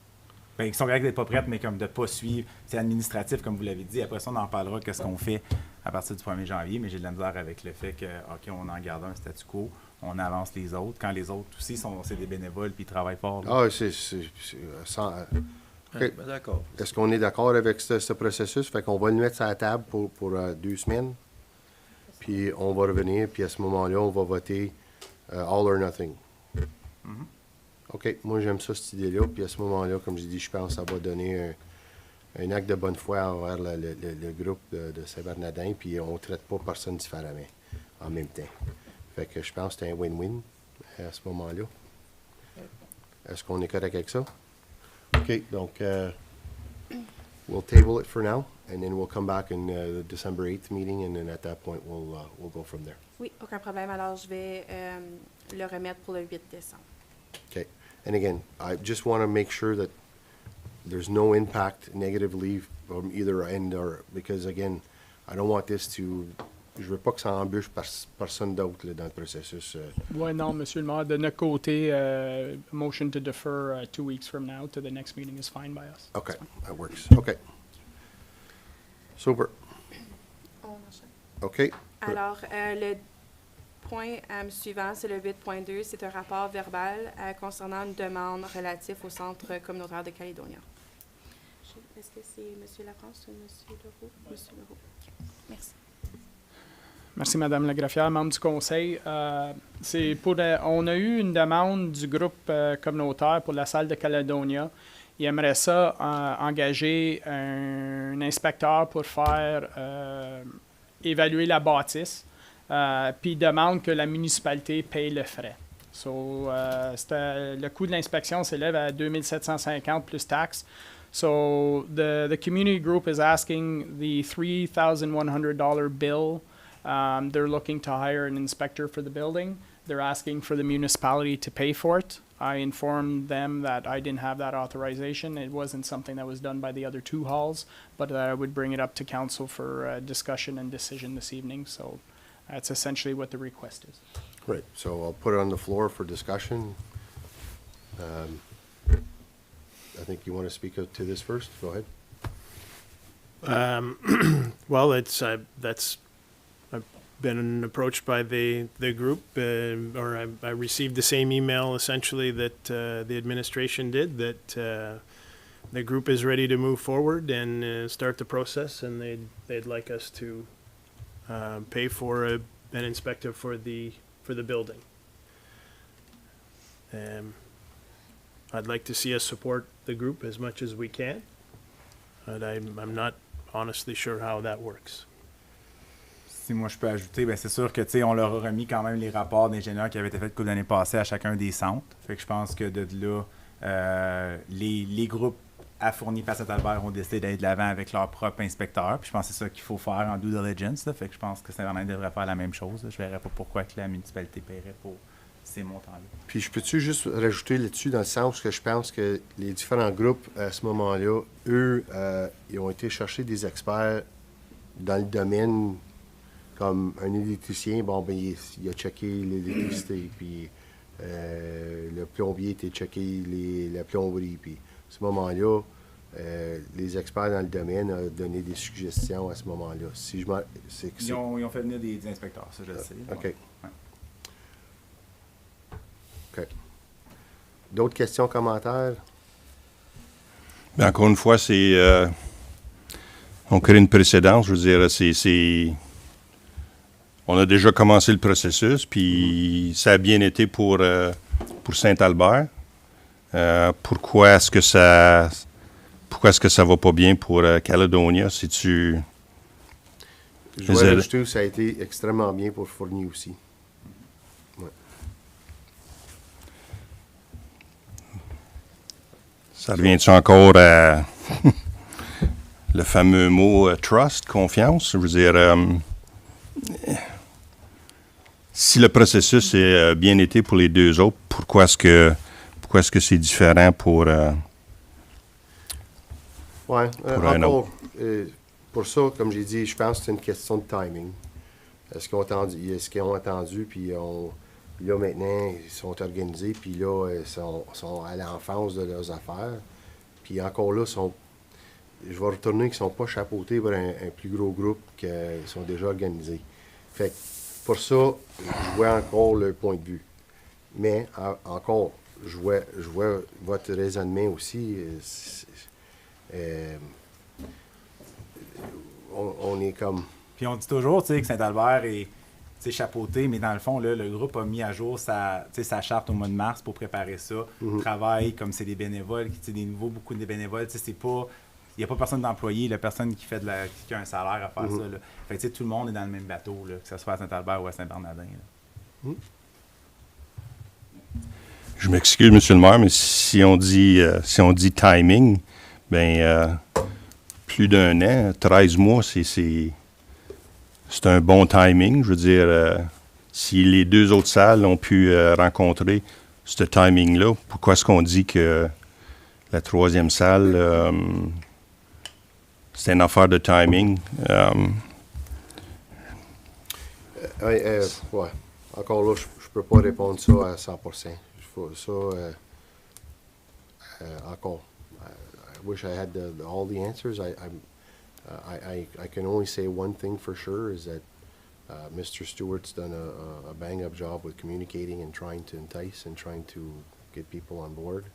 Ben, qui sont corrects d'être pas prêtes, mais comme de ne pas suivre. C'est administratif, comme vous l'avez dit. Après ça, on en parlera qu'est-ce qu'on fait à partir du 1er janvier. Mais j'ai de la misère avec le fait que, OK, on en garde un statu quo, on avance les autres. Quand les autres aussi, c'est des bénévoles puis ils travaillent fort. Là. Ah, c'est OK. Ben, d'accord. Est-ce qu'on est d'accord avec ce processus? Fait qu'on va le mettre sur la table pour 2 semaines. Puis on va revenir, puis à ce moment-là, on va voter all or nothing. OK, moi j'aime ça, cette idée-là. Puis à ce moment-là, comme j'ai dit, je pense que ça va donner un acte de bonne foi envers le groupe de Saint-Bernardin, puis on ne traite pas personne différemment en même temps. Fait que je pense que c'est un win-win à ce moment-là. Est-ce qu'on est correct avec ça? OK, donc we'll table it for now, and then we'll come back in the December 8th meeting, and then at that point, we'll go from there. Oui, aucun problème. Alors, je vais le remettre pour le 8 décembre. Okay, and again, I just want to make sure that there's no impact negatively from either end, or because again, I don't want this to. Je veux pas que ça embûche personne d'autre là, dans le processus. Oui, non, Monsieur le maire, de notre côté, motion to defer 2 weeks from now to the next meeting is fine by us. Okay, that works. Okay. Super. On enchaîne. Okay. Alors, le point suivant, c'est le 8.2. C'est un rapport verbal concernant une demande relative au Centre communautaire de Calédonia. Est-ce que c'est M. Lafrance ou M. Leroux? M. Leroux. OK. Merci. Merci, Madame la greffière, membre du Conseil. C'est pour, on a eu une demande du groupe communautaire pour la salle de Caledonia. Il aimerait ça engager un inspecteur pour faire évaluer la bâtisse, puis il demande que la municipalité paye le frais. So, le coût de l'inspection s'élève à 2 750 plus taxes. So, the community group is asking the $3,100 bill. They're looking to hire an inspector for the building. They're asking for the municipality to pay for it. I informed them that I didn't have that authorization. It wasn't something that was done by the other 2 halls, but I would bring it up to council for discussion and decision this evening. So that's essentially what the request is. Right. So I'll put it on the floor for discussion. I think you want to speak to this first. Go ahead. Well, that's I've been approached by the group, or I received the same email essentially that the administration did, that the group is ready to move forward and start the process, and they'd like us to pay for an inspector for the building. I'd like to see us support the group as much as we can, but I'm not honestly sure how that works. Si moi je peux ajouter, ben c'est sûr que tu sais, on leur a remis quand même les rapports d'ingénieurs qui avaient été faits l'année passée à chacun des centres. Fait que je pense que de là, les groupes à fournir par Saint-Albert ont décidé d'aller de l'avant avec leur propre inspecteur. Puis je pense que c'est ça qu'il faut faire en due diligence. Là. Fait que je pense que Saint-Bernardin devrait faire la même chose. Là. Je verrais pas pourquoi que la municipalité paierait pour ces montants-là. Puis je peux-tu juste rajouter là-dessus, dans le sens que je pense que les différents groupes, à ce moment-là, eux, ils ont été chercher des experts dans le domaine, comme un électricien, bon, ben, il a checké l'électricité, puis le plombier était checké la plomberie, puis à ce moment-là, les experts dans le domaine ont donné des suggestions à ce moment-là. Si je ils ont fait venir des inspecteurs, ça je le sais. OK. Ouais. OK. D'autres questions, commentaires? Bien, encore une fois, on crée une précédence. Je veux dire, on a déjà commencé le processus, puis ça a bien été pour Saint-Albert. Pourquoi est-ce que ça va pas bien pour Caledonia? Je dois rajouter que ça a été extrêmement bien pour Fournier aussi. Ouais. Ça revient-tu encore à le fameux mot trust, confiance? Je veux dire, si le processus a bien été pour les deux autres, pourquoi est-ce que c'est différent pour encore, pour ça, comme j'ai dit, je pense que c'est une question de timing. Est-ce qu'ils ont attendu, puis là, maintenant, ils sont organisés, puis là, ils sont à l'enfance de leurs affaires. Puis encore là, je vais retourner qu'ils ne sont pas chapeautés par un plus gros groupe qui sont déjà organisés. Fait que pour ça, je vois encore le point de vue. Mais encore, je vois votre raisonnement aussi. On est comme... Puis on dit toujours, tu sais, que Saint-Albert est chapeauté, mais dans le fond, là, le groupe a mis à jour sa charte au mois de mars pour préparer ça. Travaille comme c'est des bénévoles, beaucoup de bénévoles, c'est pas... il n'y a pas personne d'employé, la personne qui a un salaire à faire ça. Là. Fait que, tu sais, tout le monde est dans le même bateau, là, que ce soit à Saint-Albert ou à Saint-Bernardin. Là. Je m'excuse, Monsieur le maire, mais si on dit timing, ben plus d'1 an, 13 mois, c'est un bon timing. Je veux dire, si les 2 autres salles ont pu rencontrer ce timing-là, pourquoi est-ce qu'on dit que la 3e salle, c'est une affaire de timing? Ouais. Encore là, je peux pas répondre ça à 100%. Encore. I wish I had all the answers. I can only say one thing for sure is that Mr. Stewart's done a bang-up job with communicating and trying to entice and trying to get people on board.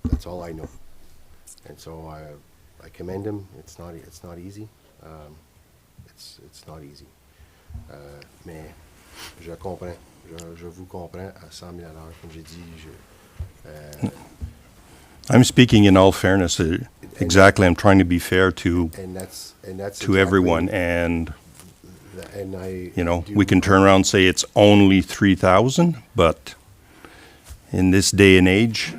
That's all I know, and so I commend him. It's not easy. It's not easy. Mais je comprends. Je vous comprends à 100 000 à l'heure. Comme j'ai dit, I'm speaking in all fairness. Exactly, I'm trying to be fair to and that's to everyone, and I we can turn around and say it's only 3,000, but in this day and age,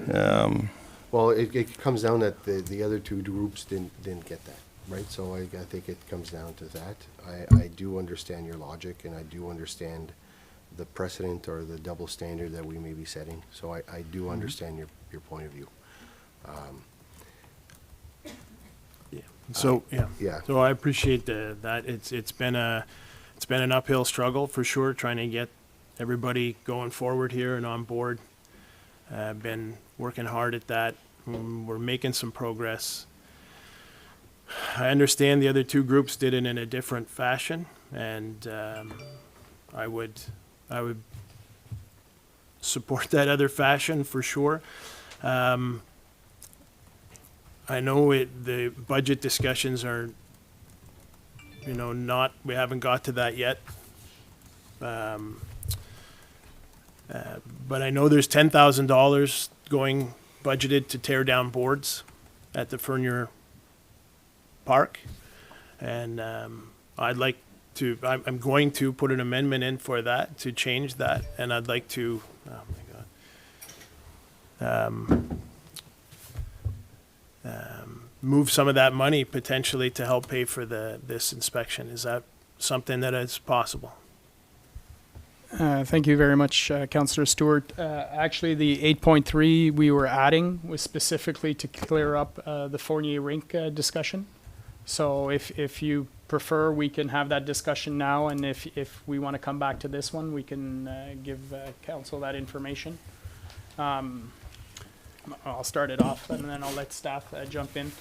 well, it comes down that the other 2 groups didn't get that, right? So I think it comes down to that. I do understand your logic, and I do understand the precedent or the double standard that we may be setting. So I do understand your point of view. So Yeah. So I appreciate that. It's been an uphill struggle for sure, trying to get everybody going forward here and on board. Been working hard at that. We're making some progress. I understand the other 2 groups did it in a different fashion, and I would support that other fashion for sure. I know the budget discussions are, we haven't got to that yet. But I know there's $10,000 going budgeted to tear down boards at the Fernier Park. And I'm going to put an amendment in for that, to change that. And I'd like to, move some of that money potentially to help pay for this inspection. Is that something that is possible? Thank you very much, Councillor Stewart. Actually, the 8.3 we were adding was specifically to clear up the Fournier Rink discussion. So if you prefer, we can have that discussion now, and if we want to come back to this one, we can give council that information. I'll start it off, and then I'll let staff jump in.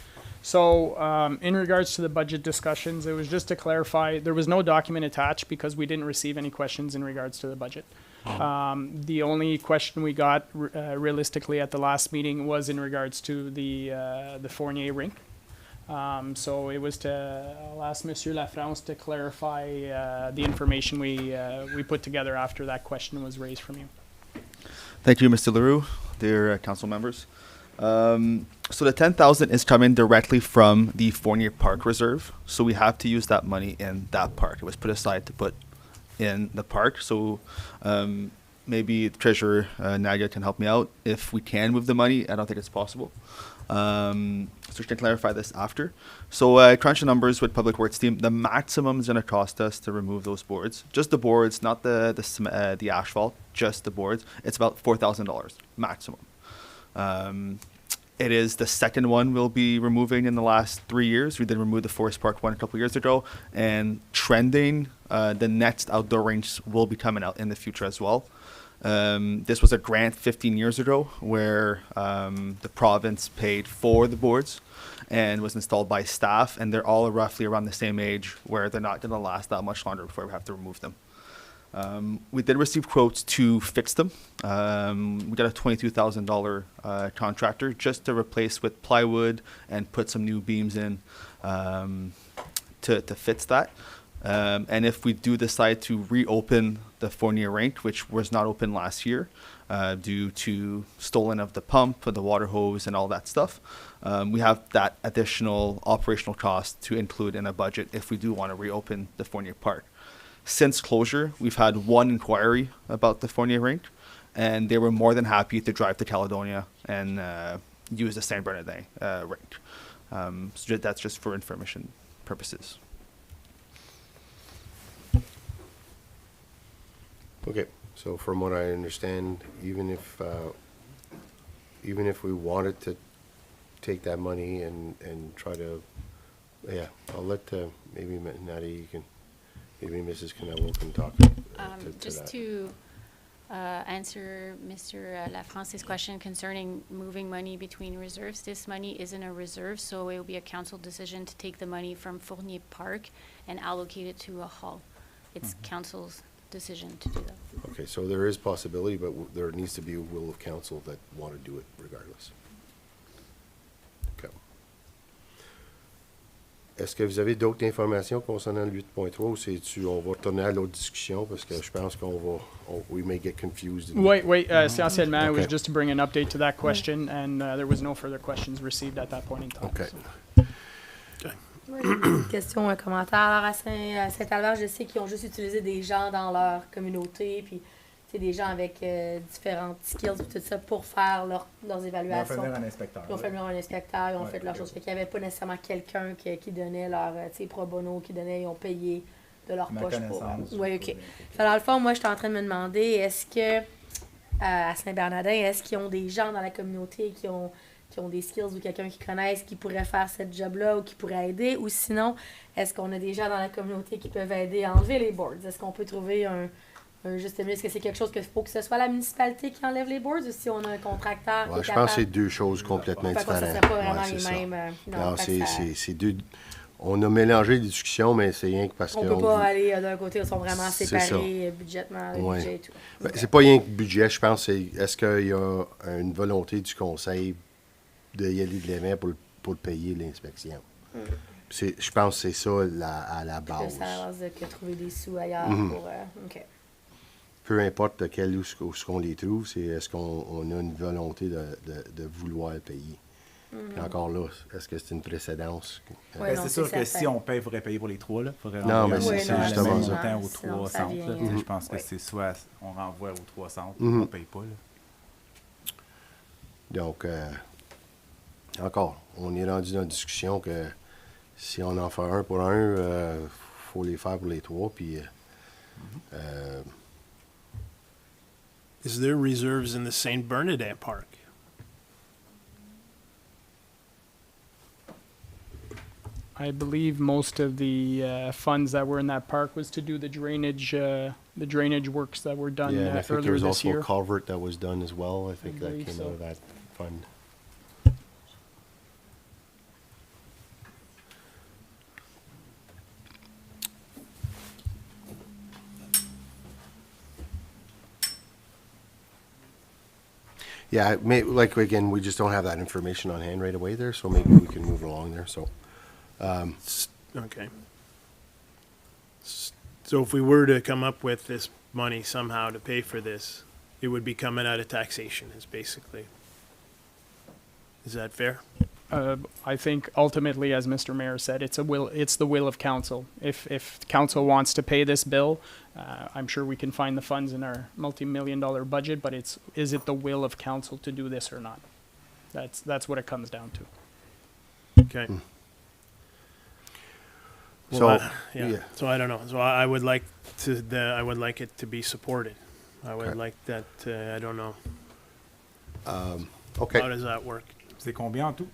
So in regards to the budget discussions, it was just to clarify, there was no document attached because we didn't receive any questions in regards to the budget. The only question we got realistically at the last meeting was in regards to the Fournier Rink. So it was I'll ask Monsieur Lafrance to clarify the information we put together after that question was raised from you. Thank you, Mr. Leroux, dear council members. So the 10,000 is coming directly from the Fournier Park Reserve. So we have to use that money in that park. It was put aside to put in the park. So maybe Treasurer Nadia can help me out. If we can move the money, I don't think it's possible. So we can clarify this after. So I crunched the numbers with Public Works team. The maximum is going to cost us to remove those boards, just the boards, not the asphalt, just the boards. It's about $4,000 maximum. It is the second one we'll be removing in the last 3 years. We did remove the Forest Park one a couple years ago, and trending, the next outdoor range will be coming out in the future as well. This was a grant 15 years ago where the province paid for the boards and was installed by staff, and they're all roughly around the same age where they're not going to last that much longer before we have to remove them. We did receive quotes to fix them. We got a $22,000 contractor just to replace with plywood and put some new beams in to fix that. And if we do decide to reopen the Fournier Rink, which was not open last year, due to stolen of the pump, the water hose, and all that stuff. We have that additional operational cost to include in a budget if we do want to reopen the Fournier Park. Since closure, we've had one inquiry about the Fournier rink, and they were more than happy to drive to Caledonia and use the Saint Bernardin rink. So that's just for information purposes. Okay, so from what I understand, even if we wanted to take that money and try to, yeah, I'll let maybe Natty, you can, maybe Mrs. Canelo can talk to Just that. to answer Mr. Lafrance's question concerning moving money between reserves, this money isn't a reserve, so it will be a council decision to take the money from Fournier Park and allocate it to a hall. It's council's decision to do that. Okay, so there is possibility, but there needs to be a will of council that want to do it regardless. Okay. Est-ce que vous avez d'autres informations concernant le 8.3 ou on va retourner à l'autre discussion parce que je pense we may get confused. Wait, essentiellement, it was Okay. just to bring an update to that question, and there was no further questions received at that point in time. Okay. so. Question, un commentaire. Alors, à Saint-Albert, je sais qu'ils ont juste utilisé des gens dans leur communauté, puis des gens avec différentes skills, puis tout ça, pour faire leurs On va évaluations. faire un inspecteur. Ils ont fait venir un inspecteur, ils ont Ouais, fait leurs ouais. choses. Fait qu'il n'y avait pas nécessairement quelqu'un qui donnait leur pro bono, ils ont payé de leur Ma poche pour. connaissance. Oui, OK. Fait, dans le fond, moi, j'étais en train de me demander, est-ce que à Saint-Bernardin, est-ce qu'ils ont des gens dans la communauté qui ont des skills ou quelqu'un qui connaissent qui pourrait faire cette job-là ou qui pourrait aider? Ou sinon, est-ce qu'on a des gens dans la communauté qui peuvent aider à enlever les boards? Est-ce qu'on peut trouver un juste milieu? Est-ce que c'est quelque chose qu'il faut que ce soit la municipalité qui enlève les boards ou si on a un contracteur qui Ouais, est je pense que c'est capable? deux choses complètement Fait que ça différentes. serait pas vraiment Ouais, les c'est ça. mêmes. Non, fait que ça- c'est deux. On a mélangé les discussions, mais c'est rien que parce on que. peut pas aller d'un côté, ils sont vraiment C'est séparés budgétement, le Ouais. budget et tout. Ben, c'est pas rien que budget, je pense. Est-ce qu'il y a une volonté du conseil d'y aller de l'aimer pour payer l'inspection? Je pense que c'est ça à la Que base. ça avance que trouver des sous ailleurs pour. OK. Peu importe où ce qu'on les trouve, c'est est-ce qu'on a une volonté de vouloir payer. Puis encore là, est-ce que c'est une précédence? Ouais, Ben, non, c'est sûr que certain. si on paye, il faudrait payer pour les trois. Il faudrait Non, renvoyer mais un c'est montant, justement le ça. montant aux Sinon, trois ça centres. vient, là. Tu sais, je pense que ouais. c'est soit on renvoie aux trois centres ou Mhm. on ne paye pas. Là. Donc, encore, on est rendu dans la discussion que si on en fait un pour un, faut les faire pour les trois. Puis, Is there reserves in the Saint Bernardin Park? I believe most of the funds that were in that park was to do the drainage works that were done yeah, and I think there earlier was this also year. a culvert that was done as well. I think that believe came so. out of that fund. Yeah, like again, we just don't have that information on hand right away there, so maybe we can move along there. So, Okay. So if we were to come up with this money somehow to pay for this, it would be coming out of taxation, is basically. Is that fair? I think ultimately, as Mr. Mayor said, it's the will of council. If council wants to pay this bill, I'm sure we can find the funds in our multi-million-dollar budget, but is it the will of council to do this or not? That's what it comes down to. Okay. So, Well, yeah. yeah. So I don't know. So I would like I would like it to be supported. I would Okay. like that. I don't know. okay. How does that work? C'est combien en tout?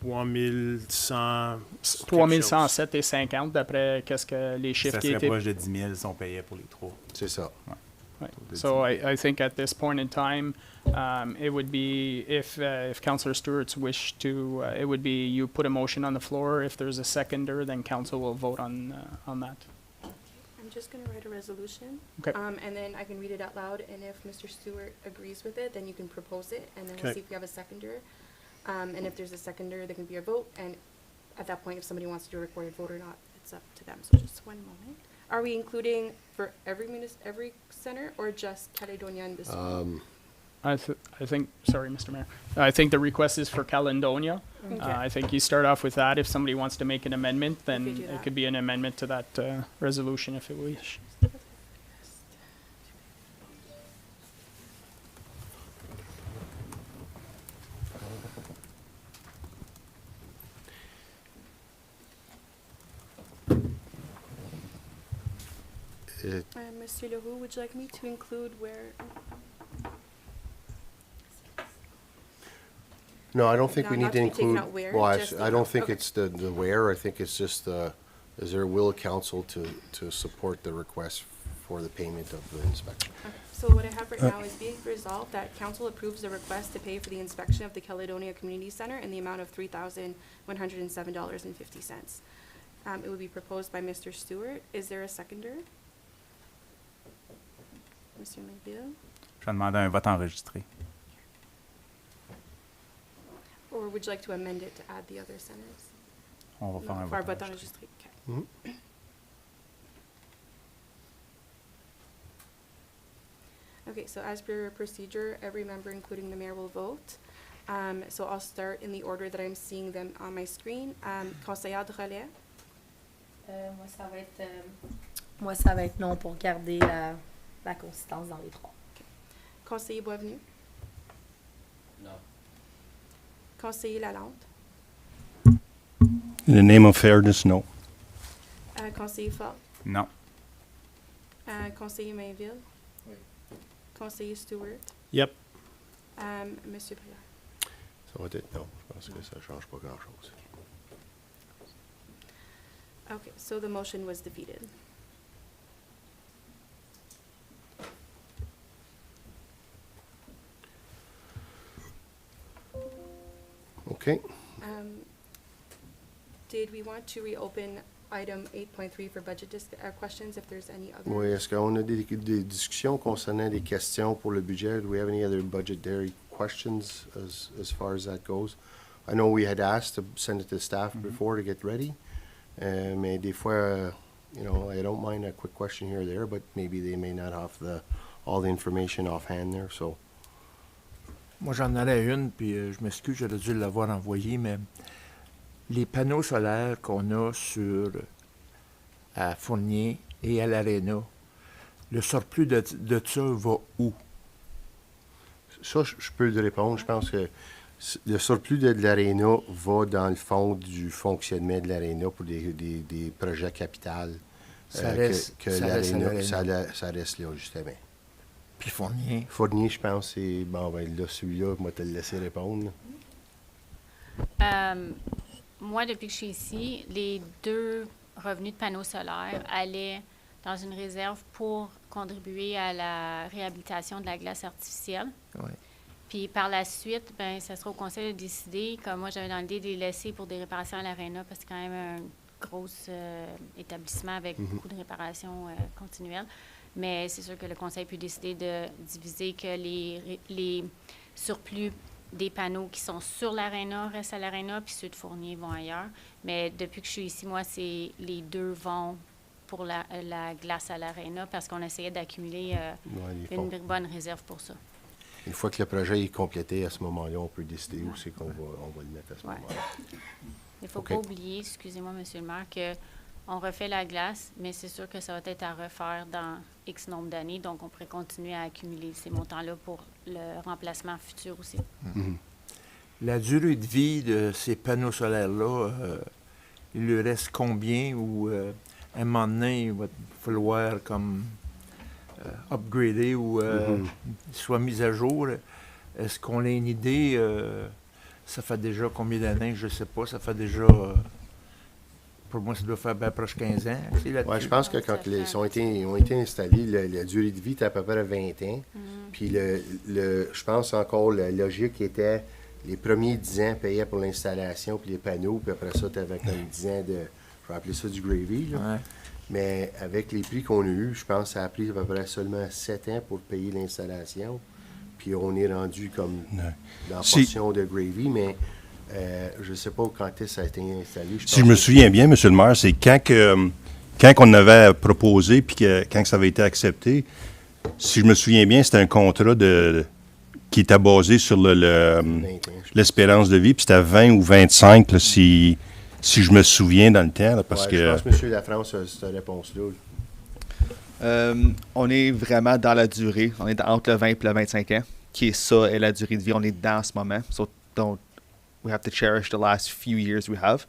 3100. 3107 et 50 d'après qu'est-ce que les chiffres Ça qui serait étaient. proche de 10 000 si on payait pour les trois. C'est ça. Right. So I think at this point in time, it would be if Councillor Stewart's wish to, it would be you put a motion on the floor. If there's a seconder, then council will vote on that. I'm just going to write a resolution. Okay. And then I can read it out loud, and if Mr. Stewart agrees with it, then you can propose it, and then we'll Okay. see if we have a seconder. And if there's a seconder, there can be a vote, and at that point, if somebody wants to do a recorded vote or not, it's up to them. So just one moment. Are we including for every center or just Caledonia and this one? I think, sorry, Mr. Mayor. I think the request is for Caledonia. Okay. I think you start off with that. If somebody wants to make an amendment, then We could do it that. could be an amendment to that resolution if it wish. Monsieur Leroux, would you like me to include where? No, I don't think No, we not need to to be taken include. out where, Well, just I don't think okay. it's the where, I think it's just is there a will of council to support the request for the payment of the inspection? Okay. So what I have right now is be it resolved that council approves the request to pay for the inspection of the Caledonia Community Center in the amount of $3,107.50. It would be proposed by Mr. Stewart. Is there a seconder? Monsieur McBill? Je vais demander un vote enregistré. Or would you like to amend it to add the other centers? On va faire un Faire vote vote enregistré. enregistré. Okay. Okay, so as per procedure, every member, including the mayor, will vote. So I'll start in the order that I'm seeing them on my screen. Conseillère de relais, Moi, ça va être non pour garder la consistance dans les trois. conseiller Boisvenu. Non. Conseiller Lalande, In the name of fairness, no. conseiller Falk, Non. conseiller Mainville. Oui. Conseiller Stewart, Yep. Monsieur Brière. Ça va être non, je pense que ça ne change pas grand-chose. Okay, so the motion was defeated. Okay, Did we want to reopen item 8.3 for budget questions, if there's any other? oui, est-ce qu'on a des discussions concernant des questions pour le budget? Do we have any other budgetary questions as far as that goes? I know we had asked to send it to staff before to get ready, mais des fois, you know, I don't mind a quick question here or there, but maybe they may not have all the information offhand there, so. Moi, j'en aurais une, puis je m'excuse, j'aurais dû l'avoir envoyé, mais les panneaux solaires qu'on a à Fournier et à l'Aréna, le surplus de ça va où? Ça, je peux te répondre. Je pense que le surplus de l'aréna va dans le fond du fonctionnement de l'aréna pour des projets capitales. Ça reste à l'Aréna. Ça reste là, justement. Puis Fournier. Fournier, je pense, c'est. Bon, ben là, celui-là, je vais te le laisser répondre. Moi, depuis que je suis ici, les 2 revenus de panneaux solaires allaient dans une réserve pour contribuer à la réhabilitation de la glace artificielle. Ouais. Puis par la suite, ben, ça sera au conseil de décider. Comme moi, j'avais dans l'idée de les laisser pour des réparations à l'aréna parce que c'est quand même un gros établissement avec beaucoup de réparations continuelles. Mais c'est sûr que le conseil peut décider de diviser que les surplus des panneaux qui sont sur l'aréna restent à l'aréna, puis ceux de Fournier vont ailleurs. Mais depuis que je suis ici, moi, c'est les 2 vont pour la glace à l'aréna parce qu'on essayait d'accumuler une bonne réserve pour ça. Une fois que le projet est complété, à ce moment-là, on peut décider où c'est qu'on va le mettre à ce moment-là. Il ne faut pas oublier, excusez-moi, Monsieur le maire, qu'on refait la glace, mais c'est sûr que ça va être à refaire dans X nombre d'années, donc on pourrait continuer à accumuler ces montants-là pour le remplacement futur aussi. La durée de vie de ces panneaux solaires-là, il lui reste combien ou à un moment donné, il va falloir comme upgrader ou soit mis à jour? Est-ce qu'on a une idée? Ça fait déjà combien d'années? Je ne sais pas. Ça fait déjà... pour moi, ça doit faire bien proche 15 ans. Oui, je pense que quand ils ont été installés, la durée de vie était à peu près 20 ans. Puis je pense encore la logique était les premiers 10 ans payaient pour l'installation puis les panneaux, puis après ça, tu avais comme 10 ans de, je vais appeler ça du gravy. Là. Ouais. Mais avec les prix qu'on a eus, je pense que ça a pris à peu près seulement 7 ans pour payer l'installation. Puis on est rendu comme dans la portion de gravy, mais je ne sais pas quand ça a été installé. Si je me souviens bien, M. le maire, c'est quand quand on avait proposé, puis quand ça avait été accepté, si je me souviens bien, c'était un contrat qui était basé sur l'espérance de vie, puis c'était 20 ou 25, là, si je me souviens dans le temps, là, parce Ouais, que... je pense que M. Lafrance a cette réponse-là. On est vraiment dans la durée. On est entre le 20 et le 25 ans, qui est ça et la durée de vie. On est dedans en ce moment. So we have to cherish the last few years we have.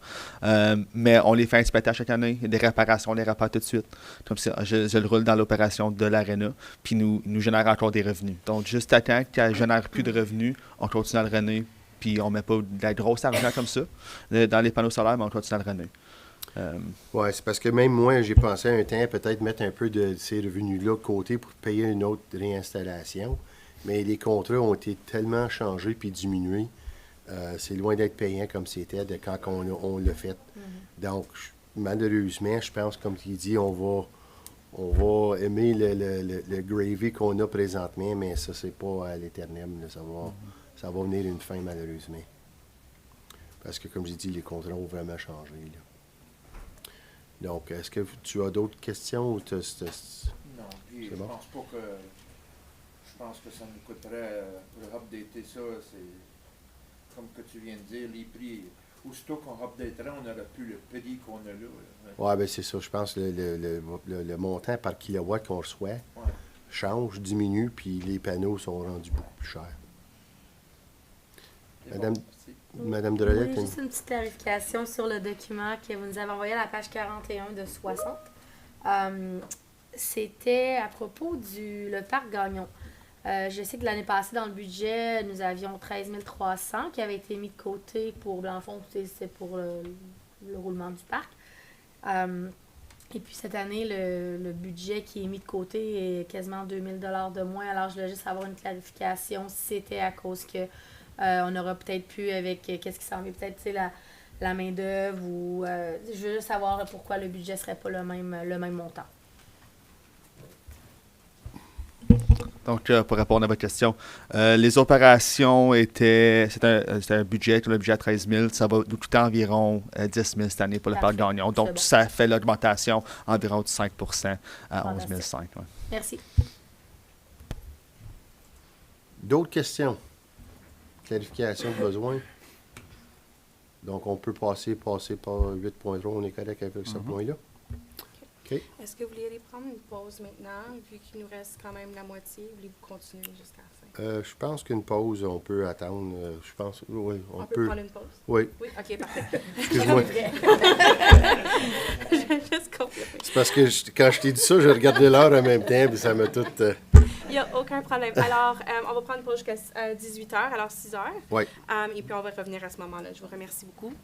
Mais on les fait inspecter chaque année. Il y a des réparations, on les répare tout de suite. Comme ça, je le roule dans l'opération de l'aréna, puis nous génère encore des revenus. Donc, juste à temps qu'elle ne génère plus de revenus, on continue à le runner, puis on ne met pas de la grosse argent comme ça dans les panneaux solaires, mais on continue à le runner. Oui, c'est parce que même moi, j'ai pensé à un temps peut-être mettre un peu de ces revenus-là de côté pour payer une autre réinstallation. Mais les contrats ont été tellement changés puis diminués. C'est loin d'être payant comme c'était quand on l'a fait. Donc, malheureusement, je pense, comme tu dis, on va aimer le gravy qu'on a présentement, mais ça, c'est pas à l'éternel. Ça va venir une fin, malheureusement. Parce que, comme j'ai dit, les contrats ont vraiment changé. Là. Donc, est-ce que tu as d'autres questions ou Non, puis c'est bon? Je pense que ça nous coûterait pour updater ça, c'est comme que tu viens de dire, les prix. Aussitôt qu'on updaterait, on n'aurait plus le prix qu'on a là. Oui, bien c'est ça. Je pense que le montant par kilowatt qu'on reçoit change, diminue, puis les panneaux sont rendus beaucoup plus chers. Madame Drolet, Oui, juste une petite clarification sur le document que vous nous avez envoyé à la page 41 de 60. C'était à propos le parc Gagnon. Je sais que l'année passée, dans le budget, nous avions 13 300 qui avait été mis de côté pour, dans le fond, c'est pour le roulement du parc. Et puis cette année, le budget qui est mis de côté est quasiment 2000 $ de moins. Alors, je voulais juste avoir une clarification si c'était à cause que on aura peut-être pu avec qu'est-ce qui s'en vient, peut-être la main-d'œuvre ou je veux juste savoir pourquoi le budget serait pas le même montant. Donc, pour répondre à votre question, les opérations c'était un budget, le budget à 13 000, ça va nous coûter environ 10 000 cette année pour le parc Gagnon. Donc, bon. ça fait l'augmentation environ de 5 à 11 500. Ouais. Merci. d'autres questions? Clarification de besoin? Donc, on peut passer par 8.3. On est correct avec ce point-là? OK. Est-ce que vous voulez aller prendre une pause maintenant, vu qu'il nous reste quand même la moitié? Voulez-vous continuer jusqu'à la fin? Je pense qu'une pause, on peut attendre. Je pense, oui, On peut prendre une pause? Oui. Oui, OK, parfait. Excuse-moi. J'ai juste confirmé. C'est parce que quand je t'ai dit ça, j'ai regardé l'heure en même temps, puis ça m'a tout... Il n'y a aucun problème. Alors, on va prendre une pause jusqu'à 18h, alors 6h. Oui. Et puis, on va revenir à ce moment-là. Je vous remercie beaucoup.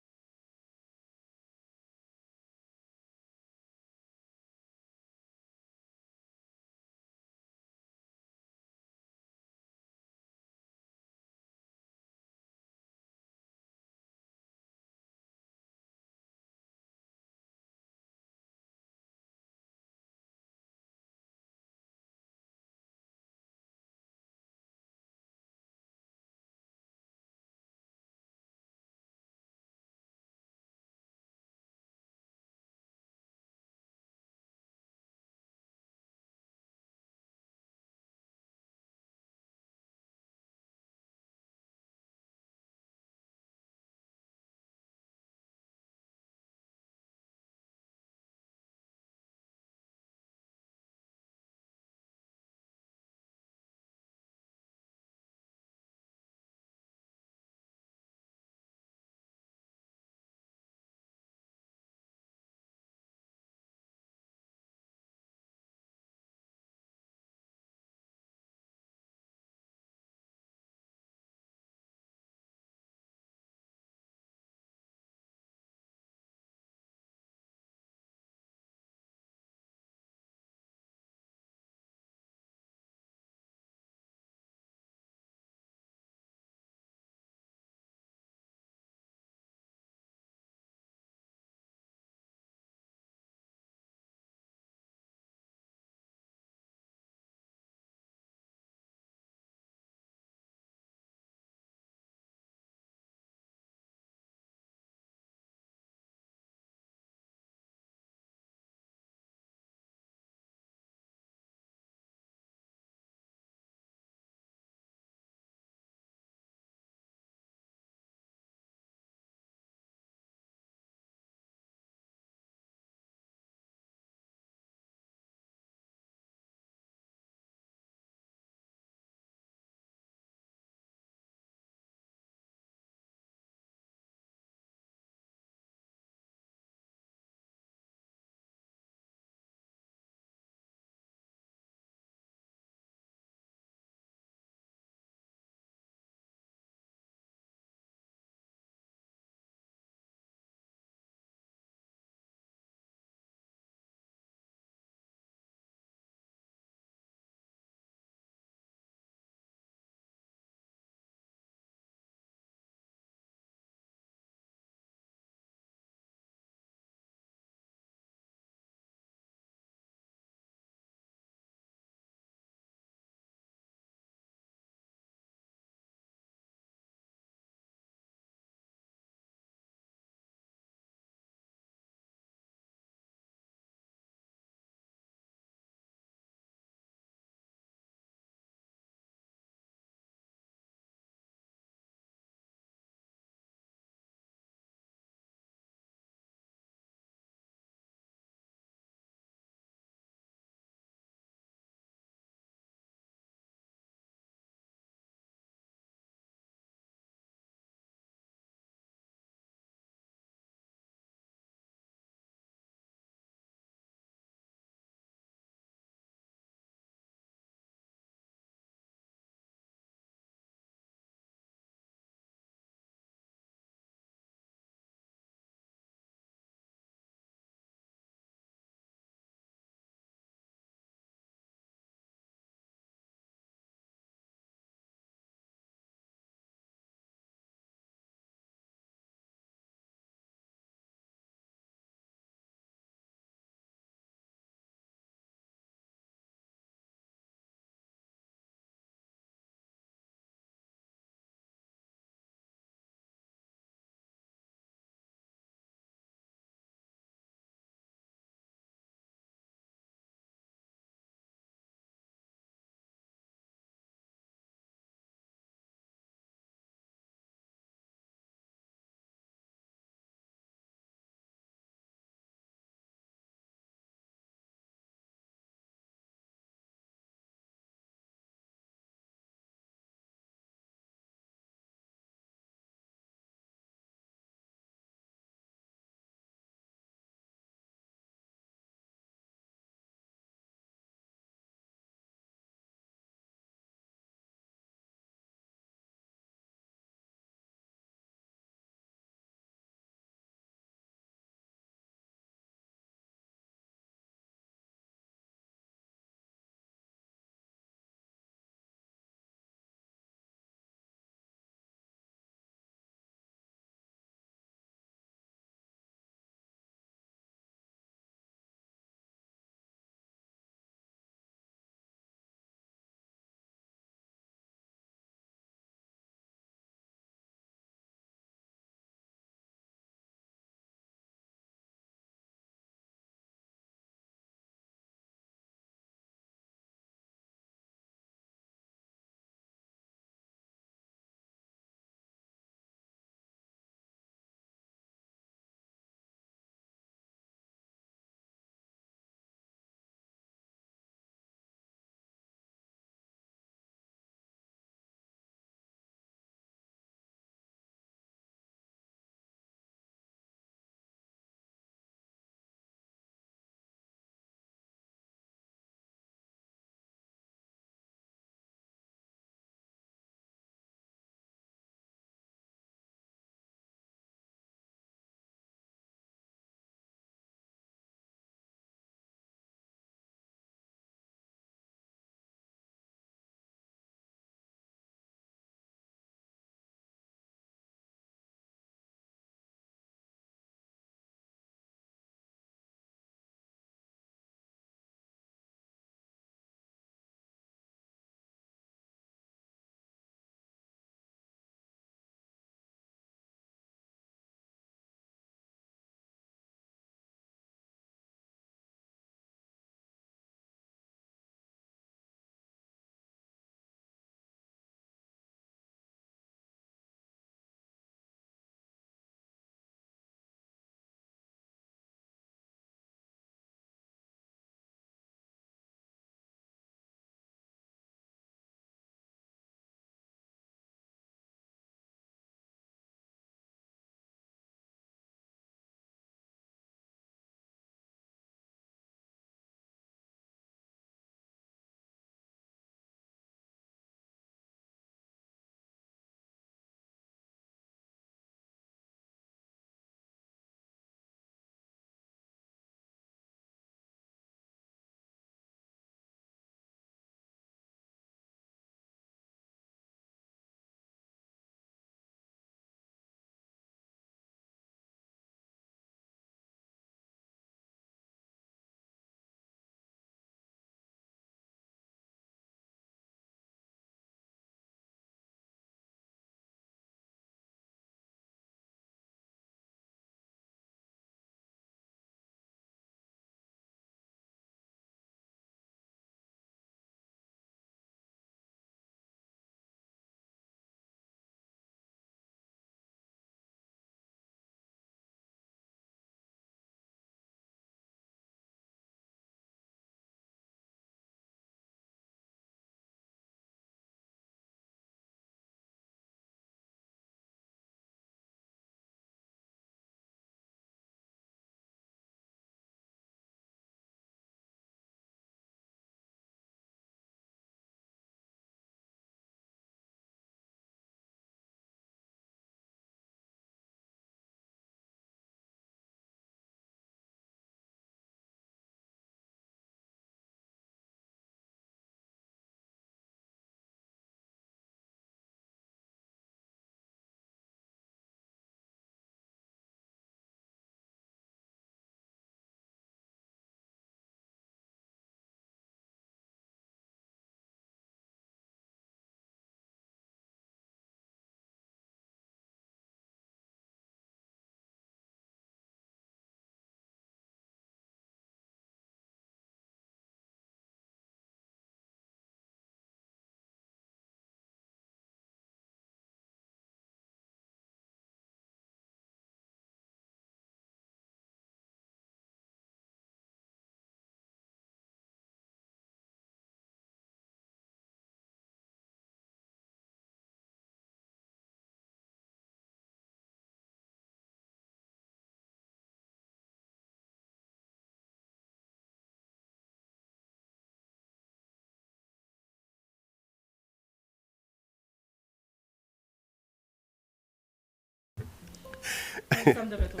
Nous sommes de retour.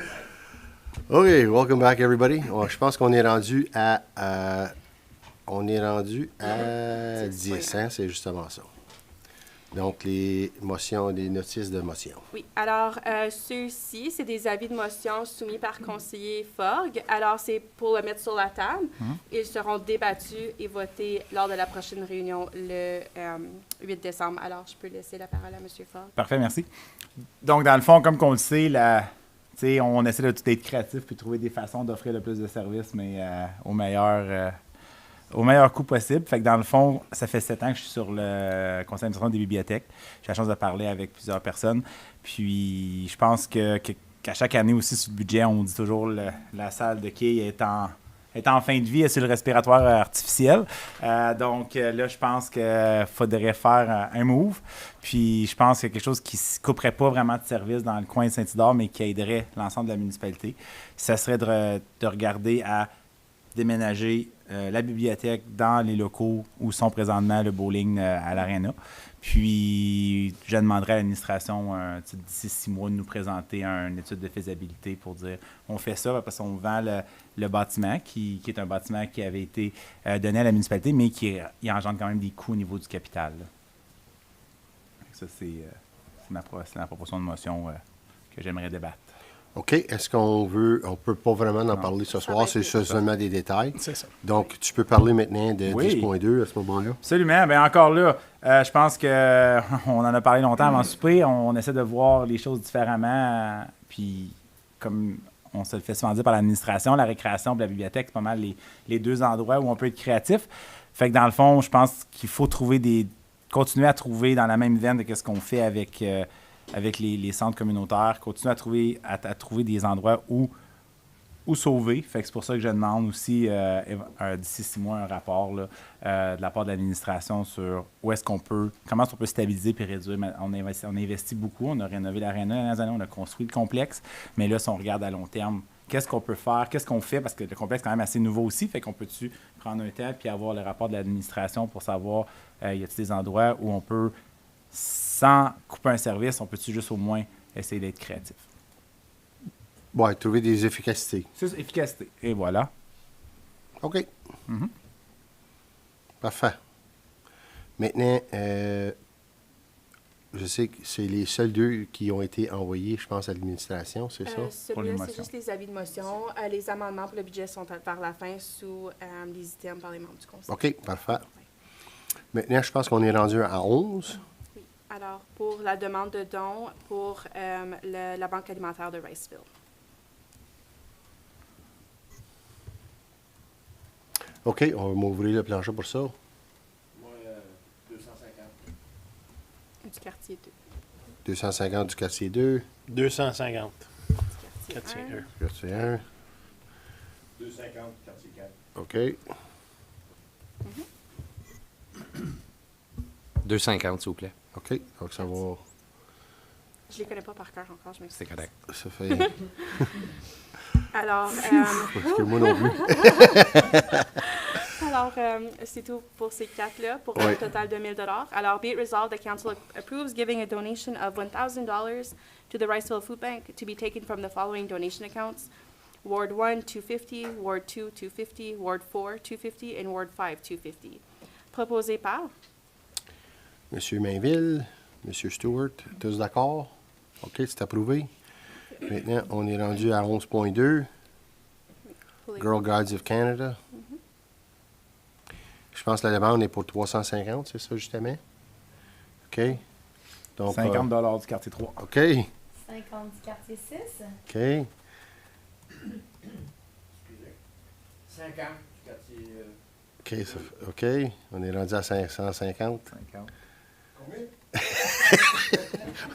OK, welcome back, everybody. Je pense qu'on est rendu à... on est rendu à 10, hein? C'est justement ça. Donc, les motions, les notices de motion. Oui, alors ceux-ci, c'est des avis de motion soumis par conseiller Forgue. Alors, c'est pour le mettre sur la table. Ils seront débattus et votés lors de la prochaine réunion le 8 décembre. Alors, je peux laisser la parole à M. Forgue. Parfait, merci. Donc, dans le fond, comme qu'on le sait, on essaie d'être créatif puis trouver des façons d'offrir le plus de services, mais au meilleur coût possible. Fait que dans le fond, ça fait 7 ans que je suis sur le conseil d'administration des bibliothèques. J'ai la chance de parler avec plusieurs personnes. Puis je pense qu'à chaque année aussi sur le budget, on dit toujours la salle de quai est en fin de vie et sur le respiratoire artificiel. Donc là, je pense qu'il faudrait faire un move. Puis je pense qu'il y a quelque chose qui ne couperait pas vraiment de service dans le coin de Saint-Isidore, mais qui aiderait l'ensemble de la municipalité. Ça serait de regarder à déménager la bibliothèque dans les locaux où sont présentement le bowling à l'Arena. Puis, je demanderai à l'administration d'ici 6 mois de nous présenter une étude de faisabilité pour dire on fait ça parce qu'on vend le bâtiment, qui est un bâtiment qui avait été donné à la municipalité, mais qui engendre quand même des coûts au niveau du capital. Ça, c'est ma proposition de motion que j'aimerais débattre. OK. Est-ce qu'on veut... On ne peut pas vraiment en parler ce soir, c'est seulement des détails. C'est ça. Donc, tu peux parler maintenant de Oui. 10.2 à ce moment-là. Absolument. Bien, encore là, je pense qu'on en a parlé longtemps avant le souper. On essaie de voir les choses différemment. Puis, comme on se le fait souvent dire par l'administration, la récréation et la bibliothèque, c'est pas mal les deux endroits où on peut être créatif. Fait que dans le fond, je pense qu'il faut continuer à trouver dans la même veine de ce qu'on fait avec les centres communautaires, continuer à trouver des endroits où sauver. Fait que c'est pour ça que je demande aussi, d'ici 6 mois, un rapport de la part de l'administration sur comment est-ce qu'on peut stabiliser et réduire. On a investi beaucoup, on a rénové l'aréna dans les années, on a construit le complexe, mais là, si on regarde à long terme, qu'est-ce qu'on peut faire, qu'est-ce qu'on fait, parce que le complexe est quand même assez nouveau aussi, fait qu'on peut-tu prendre un temps puis avoir le rapport de l'administration pour savoir, y a-t-il des endroits où on peut, sans couper un service, on peut-tu juste au moins essayer d'être créatif? Oui, trouver des efficacités. C'est ça, efficacité. Et voilà. OK. Parfait. Maintenant, je sais que c'est les seuls 2 qui ont été envoyés, je pense, à l'administration, c'est ça? Celui-là, c'est juste les avis de motion. Les amendements pour le budget sont par la fin sous les items par les membres du conseil. OK, parfait. Maintenant, je pense qu'on est rendu à 11. Oui. Alors, pour la demande de dons pour la banque alimentaire de Riceville. OK, on va m'ouvrir le plancher pour ça. Moi, 250. Du quartier 2. 250 du quartier 2. 250. Du Quartier 1. Quartier 1. 250, quartier 4. OK. 250, s'il vous plaît. OK, donc ça va... Je les connais pas par cœur encore, je m'excuse. C'est correct. Ça fait... Alors, Parce que moi non plus. alors c'est tout pour ces 4-là, pour un total de $1,000. Alors, be it resolved, the council approves giving a donation of $1,000 to the Riceville Food Bank to be taken from the following donation accounts: Ward 1, $250, Ward 2, $250, Ward 4, $250, and Ward 5, $250. Proposé par Monsieur Mainville, Monsieur Stewart, tous d'accord? OK, c'est approuvé. Maintenant, on est rendu à 11.2. Girl Guides of Canada. Je pense que la demande est pour 350, c'est ça, justement? OK. Donc, $50 du quartier 3. OK. 50 du quartier 6. OK. 50 du quartier... OK, OK. On est rendu à 550. 50.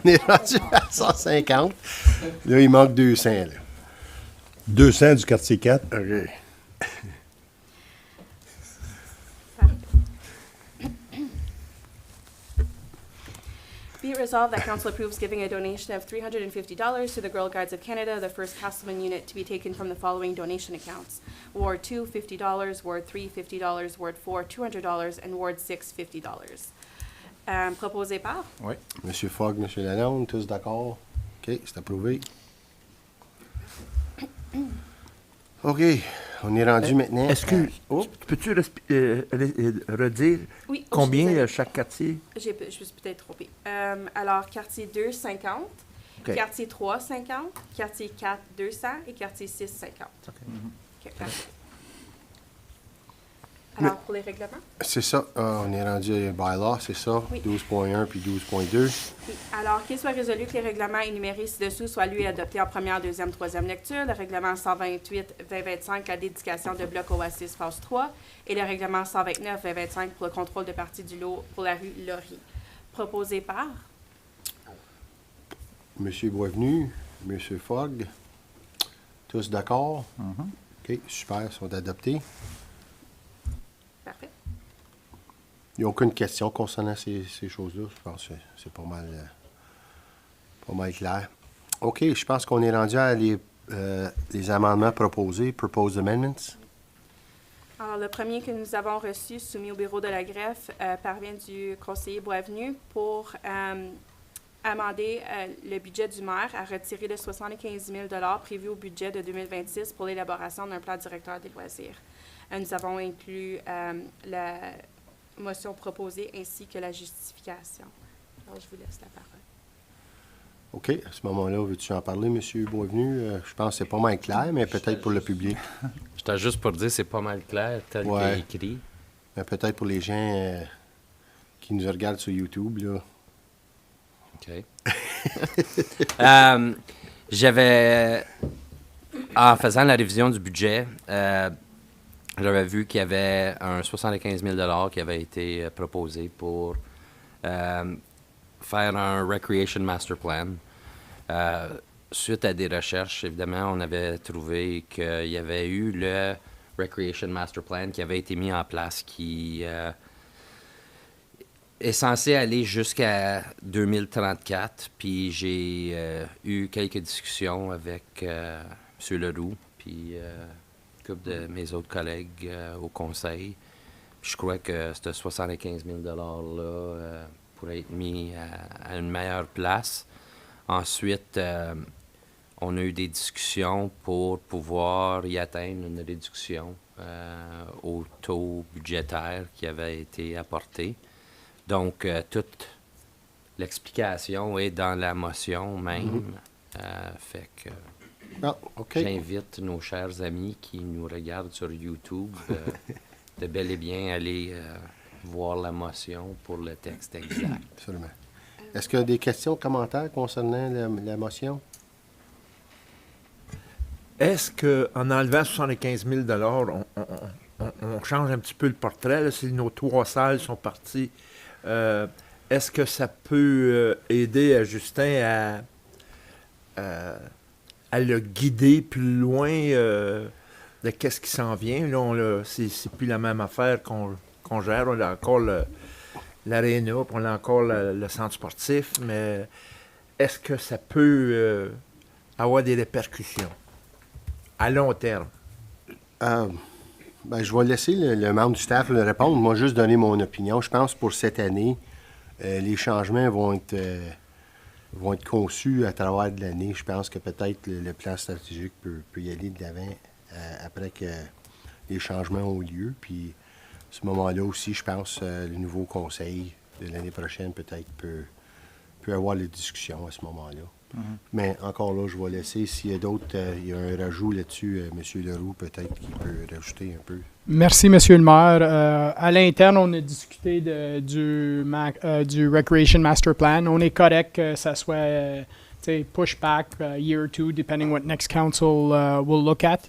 On est rendu à 150. Là, il manque 200. Là. 200 du quartier 4. OK. Be it resolved that council approves giving a donation of $350 to the Girl Guides of Canada, the First Castleman unit, to be taken from the following donation accounts: Ward 2, $50, Ward 3, $50, Ward 4, $200, and Ward 6, $50. Proposé par Oui. Monsieur Fogg, Monsieur Lalonde, tous d'accord? OK, c'est approuvé. OK, on est rendu maintenant. Est-ce que peux-tu redire Oui, combien je suis chaque quartier? je me suis peut-être trompée. Alors, quartier 2, 50. OK. Quartier 3, 50. Quartier 4, 200. Et quartier 6, 50. OK, parfait. Alors, pour les règlements? C'est ça, on est rendu à bylaw, c'est ça, Oui. 12.1 puis 12.2. Oui. Alors, qu'il soit résolu que les règlements énumérés ci-dessous soient lus et adoptés en première, deuxième, troisième lecture, le règlement 128-2025, la dédication de bloc Oasis phase 3, et le règlement 129-2025 pour le contrôle de partie du lot pour la rue Laurie. Proposé par? Monsieur Boisvenu, Monsieur Fogg, tous d'accord? OK, super, ils sont adoptés. Parfait. Il n'y a aucune question concernant ces choses-là. Je pense que c'est pas mal clair. OK, je pense qu'on est rendu à les amendements proposés, proposed amendments. Alors, le premier que nous avons reçu, soumis au bureau de la greffe, parvient du conseiller Boisvenu pour amender le budget du maire à retirer le 75 000 prévu au budget de 2026 pour l'élaboration d'un plan directeur des loisirs. Nous avons inclus la motion proposée ainsi que la justification. Alors, je vous laisse la parole. OK, à ce moment-là, veux-tu en parler, M. Boisvenu? Je pense que c'est pas mal clair, mais peut-être pour le public. J'étais juste pour dire c'est pas mal clair, tel qu'il est écrit. Mais peut-être pour les gens qui nous regardent sur YouTube, là. OK. J'avais, en faisant la révision du budget, j'avais vu qu'il y avait un 75 000 qui avait été proposé pour faire un Recreation Master Plan. Suite à des recherches, évidemment, on avait trouvé qu'il y avait eu le Recreation Master Plan qui avait été mis en place, qui est censé aller jusqu'à 2034. Puis j'ai eu quelques discussions avec M. Leroux, puis une couple de mes autres collègues au Conseil. Puis je crois que ce 75 000 $-là pourrait être mis à une meilleure place. Ensuite, on a eu des discussions pour pouvoir y atteindre une réduction au taux budgétaire qui avait été apporté. Donc, toute l'explication est dans la motion même. Fait que j'invite nos chers amis qui nous regardent sur YouTube de bel et bien aller voir la motion pour le texte exact. Absolument. Est-ce qu'il y a des questions, commentaires concernant la motion? Est-ce qu'en enlevant 75 000 on change un petit peu le portrait? Là, si nos 3 salles sont parties, est-ce que ça peut aider à Justin à le guider plus loin de qu'est-ce qui s'en vient? Là, c'est plus la même affaire qu'on gère. On a encore l'aréna, puis on a encore le centre sportif, mais est-ce que ça peut avoir des répercussions à long terme? Je vais laisser le membre du staff le répondre. Moi, juste donner mon opinion. Je pense que pour cette année, les changements vont être conçus à travers de l'année. Je pense que peut-être le plan stratégique peut y aller de l'avant après que les changements ont lieu. Puis, à ce moment-là aussi, je pense que le nouveau conseil de l'année prochaine peut-être peut avoir les discussions à ce moment-là. Mais encore là, je vais laisser, s'il y a d'autres, il y a un rajout là-dessus, M. Leroux, peut-être qu'il peut rajouter un peu. Merci, M. le maire. À l'interne, on a discuté du Recreation Master Plan. On est correct que ça soit push back year or two, depending what next council will look at.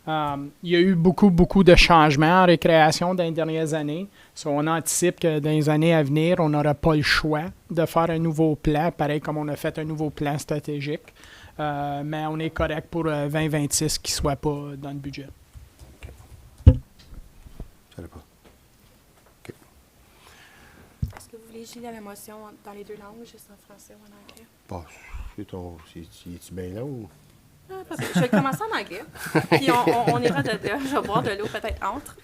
Il y a eu beaucoup de changements en récréation dans les dernières années. So, on anticipe que dans les années à venir, on n'aura pas le choix de faire un nouveau plan, pareil comme on a fait un nouveau plan stratégique. Mais on est correct pour 2026 qui ne soit pas dans le budget. Ça va pas. OK. Est-ce que vous voulez lire la motion dans les deux langues, juste en français ou en anglais? Bon, c'est-tu bien long ou? Je vais commencer en anglais, puis on ira je vais boire de l'eau peut-être entre.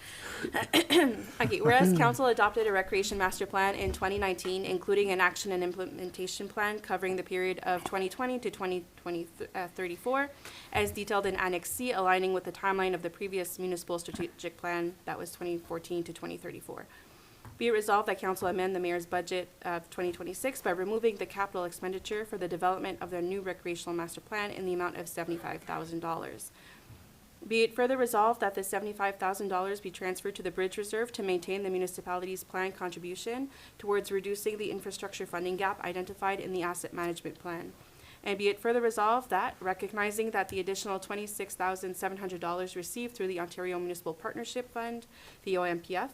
Okay, whereas Council adopted a recreation master plan in 2019, including an action and implementation plan covering the period of 2020 to 2034, as detailed in Annex C, aligning with the timeline of the previous municipal strategic plan that was 2014 to 2034. Be it resolved that Council amend the Mayor's budget of 2026 by removing the capital expenditure for the development of the new recreational master plan in the amount of $75,000. Be it further resolved that the $75,000 be transferred to the Bridge Reserve to maintain the municipality's planned contribution towards reducing the infrastructure funding gap identified in the Asset Management Plan. And be it further resolved that, recognizing that the additional $26,700 received through the Ontario Municipal Partnership Fund, the OMPF,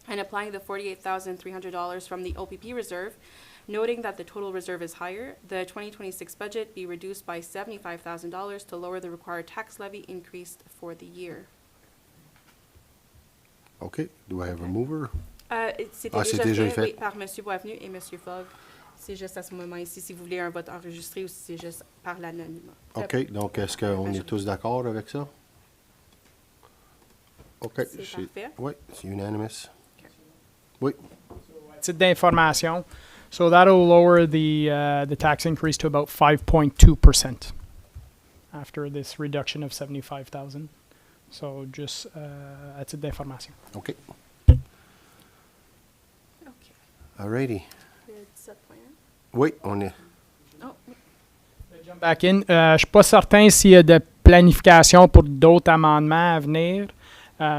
and applying the $48,300 from the OPP Reserve, noting that the total reserve is higher, the 2026 budget be reduced by $75,000 to lower the required tax levy increased for the year. Okay, do I have a mover? C'était c'est déjà déjà fait, fait. oui, par M. Boisvenu et M. Fogg. C'est juste à ce moment ici, si vous voulez un vote enregistré ou si c'est juste par l'anonymat. OK, donc est-ce qu'on est tous d'accord avec ça? OK. C'est parfait. Oui, c'est unanimous. Oui. Titre d'information. So that'll lower the tax increase to about 5.2% after this reduction of 75,000. So just à titre d'information. OK. OK. All righty. Le 17.1. Oui, on est. Oh, oui. Jump back in. Je ne suis pas certain s'il y a de planification pour d'autres amendements à venir.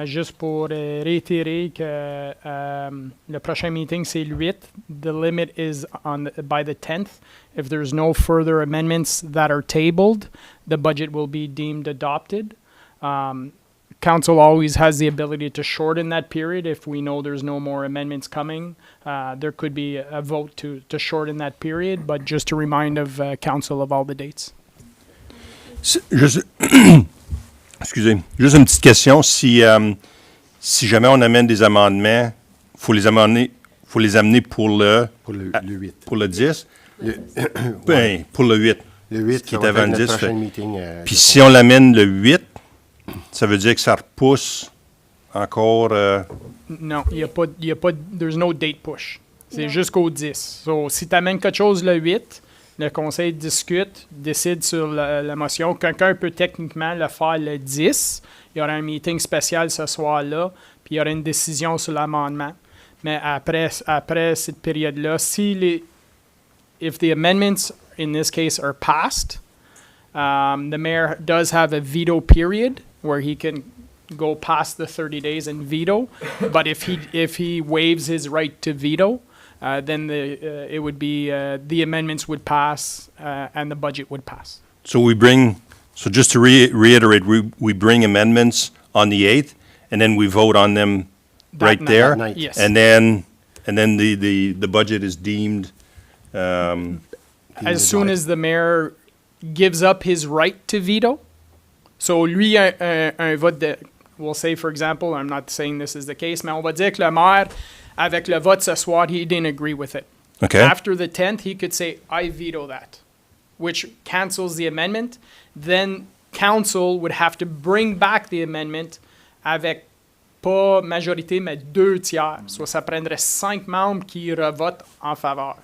Juste pour réitérer que le prochain meeting, c'est le 8. The limit is by the 10th. If there's no further amendments that are tabled, the budget will be deemed adopted. Council always has the ability to shorten that period if we know there's no more amendments coming. There could be a vote to shorten that period, but just to remind of Council of all the dates. Excusez, juste une petite question. Si jamais on amène des amendements, faut les amener pour le 8. pour le 10. Ben, pour le 8. Le 8, qui ça est va avant être le notre 10. prochain meeting. Puis si on l'amène le 8, ça veut dire que ça repousse encore. Non, il y a pas, there's no date push. C'est jusqu'au 10. So, si tu amènes quelque chose le 8, le conseil discute, décide sur la motion. Quelqu'un peut techniquement le faire le 10. Il y aura un meeting spécial ce soir-là, puis il y aura une décision sur l'amendement. Mais après cette période-là, if the amendments in this case are passed, the mayor does have a veto period where he can go past the 30 days and veto. But if he waives his right to veto, then it would be the amendments would pass and the budget would pass. So just to reiterate, we bring amendments on the 8th, and then we vote on them right That there. night. Yes. And then the budget is deemed. As soon as the mayor gives up his right to veto, so lui un vote de, we'll say for example, I'm not saying this is the case, mais on va dire que le maire, avec le vote ce soir, he didn't agree with it. Okay. After the 10th, he could say, I veto that, which cancels the amendment. Then council would have to bring back the amendment avec pas majorité, mais 2 tiers. So ça prendrait 5 membres qui revotent en faveur.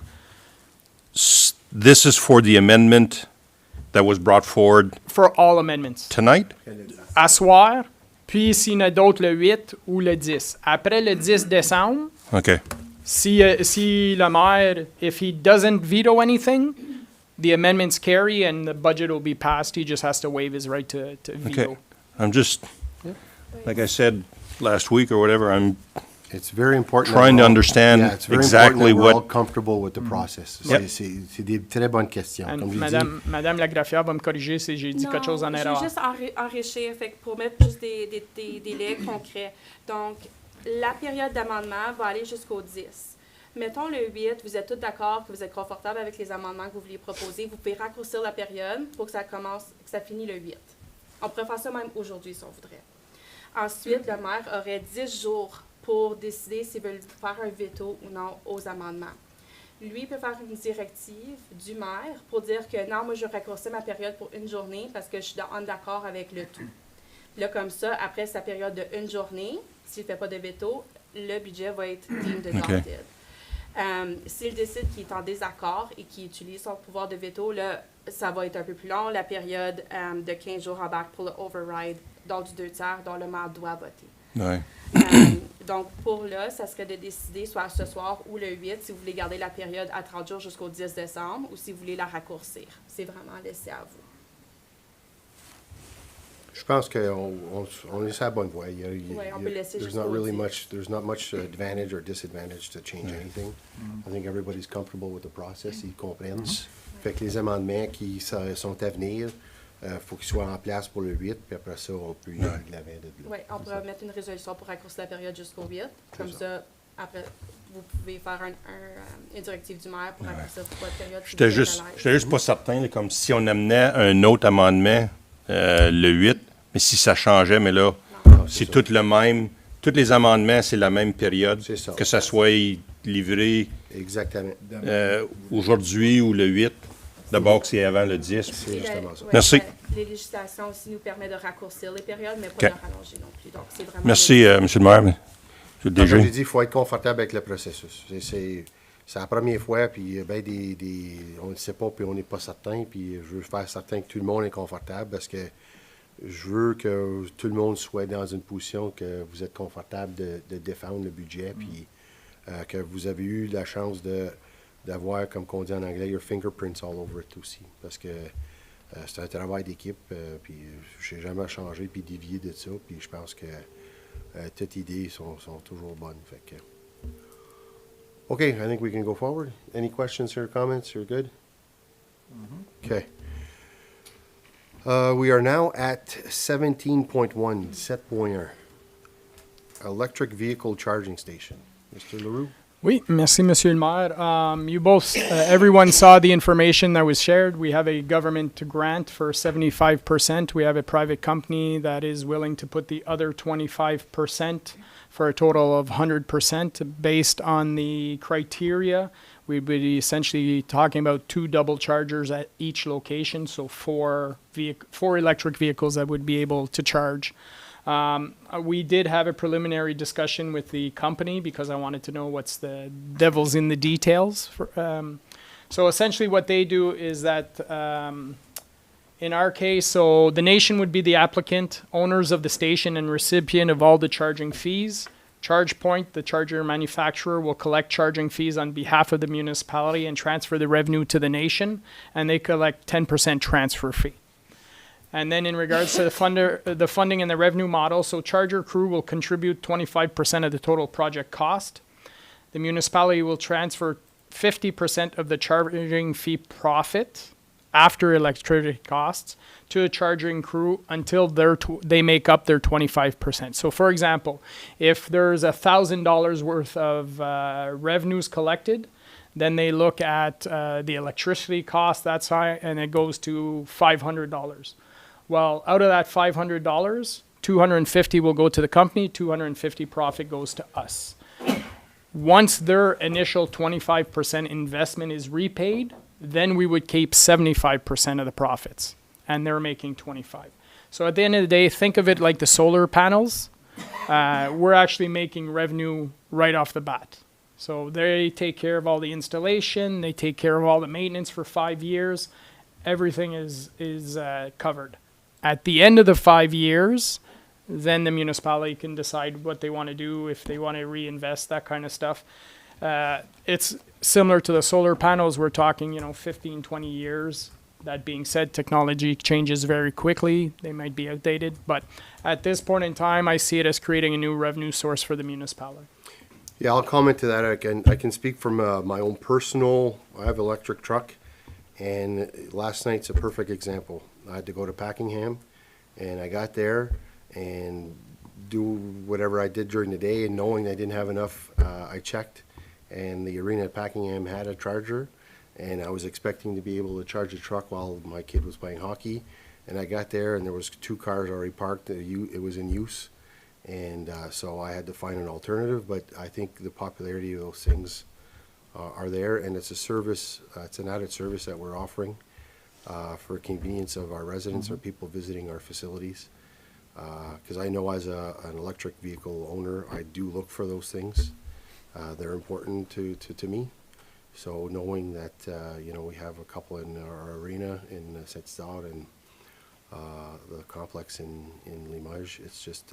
This is for the amendment that was brought forward For all amendments. tonight? À soir, puis s'il y en a d'autres le 8 ou le 10. Après le 10 décembre, Okay. si le maire, if he doesn't veto anything, the amendments carry and the budget will be passed. He just has to waive his right to veto. Okay. I'm just, like I said last week or whatever, I'm It's very important. trying to that we're all- understand Yeah, it's very exactly important that we're all what. comfortable with the process. Yep. C'est des très bonnes questions. And Comme je Madame la graphière va me corriger si j'ai dit quelque chose en je erreur. veux juste enrichir fait que pour mettre juste des délais concrets. Donc, la période d'amendement va aller jusqu'au 10. Mettons le 8, vous êtes tous d'accord que vous êtes confortable avec les amendements que vous vouliez proposer. Vous pouvez raccourcir la période pour que ça finisse le 8. On pourrait faire ça même aujourd'hui si on voudrait. Ensuite, le maire aurait 10 jours pour décider s'ils veulent faire un veto ou non aux amendements. lui peut faire une directive du maire pour dire que non, moi je raccourcis ma période pour une journée parce que je suis en d'accord avec le tout. Là, comme ça, après sa période de une journée, s'il ne fait pas de veto, le budget va être deemed adopted. S'il décide qu'il est en désaccord et qu'il utilise son pouvoir de veto, là, ça va être un peu plus long. La période de 15 jours embarque pour le override, donc du 2/3, dont le maire doit voter. Ouais. Donc, pour là, ça serait de décider soit ce soir ou le 8, si vous voulez garder la période à 30 jours jusqu'au 10 décembre ou si vous voulez la raccourcir. C'est vraiment laissé à vous. Je pense qu'on on est sur la bonne voie. Ouais, on peut laisser there's jusqu'au not really 10. much, there's not much advantage or disadvantage to change anything. I think everybody's comfortable with the process, ils comprennent. Fait que les amendements qui sont à venir, faut qu'ils soient en place pour le 8, puis après ça, on peut y aller de l'avant de là. Oui, on pourrait mettre une résolution pour raccourcir la période jusqu'au 8. Comme ça. ça, après, vous pouvez faire une directive du maire pour raccourcir votre période. si J'étais vous êtes juste, à l'aise. j'étais juste pas certain, là, comme si on amenait un autre amendement le 8, mais si ça changeait, mais là, c'est tout le même. Tous les amendements, c'est la même période. C'est ça. Que ça soit livré Exactement. aujourd'hui ou le 8. D'abord que c'est avant le 10. C'est justement ça. Ouais, Merci. Les législations aussi nous permettent de raccourcir les périodes, mais pas OK. de rallonger non plus. Donc, c'est vraiment Merci, Monsieur le maire. Monsieur le Comme DG. j'ai dit, il faut être confortable avec le processus. C'est la première fois, puis ben on ne sait pas, puis on n'est pas certain, puis je veux faire certain que tout le monde est confortable parce que je veux que tout le monde soit dans une position que vous êtes confortable de défendre le budget, puis que vous avez eu la chance d'avoir, comme on dit en anglais, your fingerprints all over it aussi. Parce que c'est un travail d'équipe, puis je n'ai jamais changé puis dévié de ça, puis je pense que toutes idées sont toujours bonnes. Fait que, okay, I think we can go forward. Any questions or comments? You're good? Okay. We are now at 17.1, 7.1. Electric vehicle charging station. Mr. Leroux? Oui, merci, Monsieur le Maire. You both, everyone saw the information that was shared. We have a government grant for 75%. We have a private company that is willing to put the other 25% for a total of 100% based on the criteria. We'd be essentially talking about 2 double chargers at each location, so 4 electric vehicles that would be able to charge. We did have a preliminary discussion with the company because I wanted to know what's the devil's in the details. So essentially what they do is that in our case, so the nation would be the applicant, owners of the station and recipient of all the charging fees. ChargePoint, the charger manufacturer, will collect charging fees on behalf of the municipality and transfer the revenue to the nation, and they collect 10% transfer fee. And then in regards to the funding and the revenue model, so Charger Crew will contribute 25% of the total project cost. The municipality will transfer 50% of the charging fee profit after electricity costs to a charging crew until they make up their 25%. So for example, if there's $1,000 worth of revenues collected, then they look at the electricity cost, that's high, and it goes to $500. Well, out of that $500, $250 will go to the company, $250 profit goes to us. Once their initial 25% investment is repaid, then we would keep 75% of the profits, and they're making 25. So at the end of the day, think of it like the solar panels. We're actually making revenue right off the bat. So they take care of all the installation, they take care of all the maintenance for 5 years. Everything is covered. At the end of the 5 years, then the municipality can decide what they want to do, if they want to reinvest, that kind of stuff. It's similar to the solar panels. We're talking, 15, 20 years. That being said, technology changes very quickly. They might be outdated. But at this point in time, I see it as creating a new revenue source for the municipality. Yeah, I'll comment to that. I can speak from my own personal, I have an electric truck, and last night's a perfect example. I had to go to Packingham, and I got there and do whatever I did during the day, and knowing I didn't have enough, I checked, and the arena at Packingham had a charger, and I was expecting to be able to charge the truck while my kid was playing hockey, and I got there, and there was 2 cars already parked. It was in use, and so I had to find an alternative, but I think the popularity of those things are there, and it's a service, it's an added service that we're offering for convenience of our residents or people visiting our facilities. Because I know as an electric vehicle owner, I do look for those things. They're important to me. So knowing that, we have a couple in our arena in Saint-Isidore and the complex in Limoges, it's just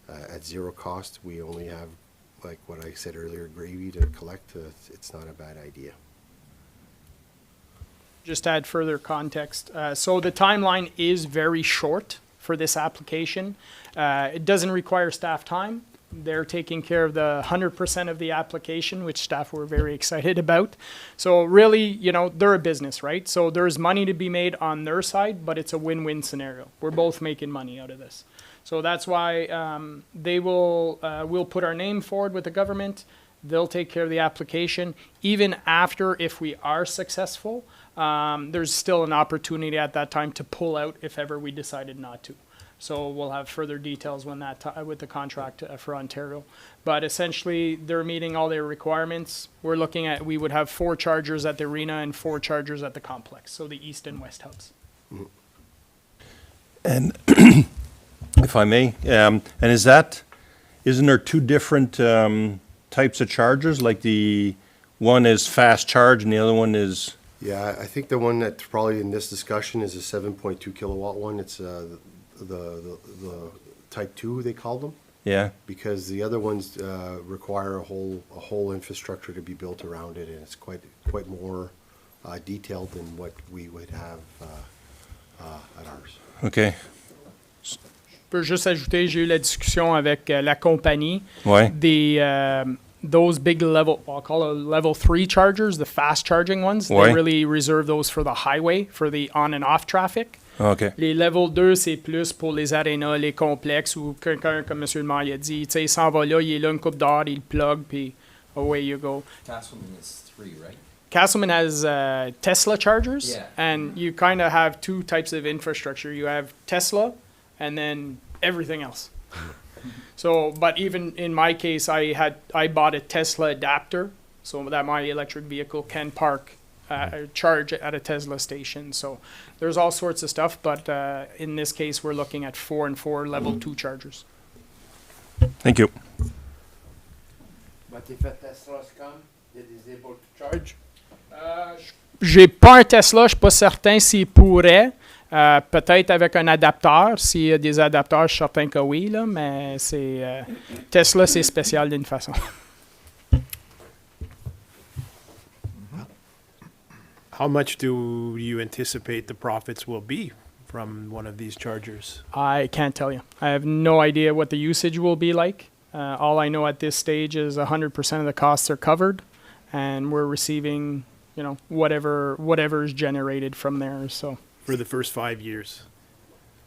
at zero cost. We only have, like what I said earlier, gravy to collect. It's not a bad idea. Just to add further context, so the timeline is very short for this application. It doesn't require staff time. They're taking care of the 100% of the application, which staff were very excited about. So really, they're a business, right? So there's money to be made on their side, but it's a win-win scenario. We're both making money out of this. So that's why we'll put our name forward with the government. They'll take care of the application. Even after, if we are successful, there's still an opportunity at that time to pull out if ever we decided not to. So we'll have further details when with the contract for Ontario. But essentially, they're meeting all their requirements. We would have 4 chargers at the arena and 4 chargers at the complex, so the east and west hubs. And if I may, and isn't there 2 different types of chargers? Like the one is fast charge and the other one is... Yeah, I think the one that's probably in this discussion is a 7.2 kilowatt one. It's the type 2, they call them. Yeah. Because the other ones require a whole infrastructure to be built around it, and it's quite more detailed than what we would have at ours. OK. Je peux juste ajouter, j'ai eu la discussion avec la compagnie. Ouais. Those big level, I'll call it level 3 chargers, the fast charging ones, Ouais. they really reserve those for the highway, for the on and off traffic. OK. Les level 2, c'est plus pour les arénas, les complexes, où quelqu'un, comme M. le maire a dit, tu sais, il s'en va là, il est là une coupe d'heure, il plug, puis away you go. Castleman is 3, right? Castleman has Tesla chargers, Yeah. and you kind of have 2 types of infrastructure. You have Tesla, and then everything else. So, but even in my case, I bought a Tesla adapter so that my electric vehicle can charge at a Tesla station. So there's all sorts of stuff, but in this case, we're looking at 4 and 4 level 2 chargers. Thank you. But if a Tesla comes, it is able to charge? J'ai pas un Tesla, je suis pas certain s'il pourrait. Peut-être avec un adapteur. S'il y a des adapteurs, je suis certain que oui, là, mais Tesla, c'est spécial d'une façon. How much do you anticipate the profits will be from one of these chargers? I can't tell you. I have no idea what the usage will be like. All I know at this stage is 100% of the costs are covered, and we're receiving, whatever is generated from there. So. For the first 5 years?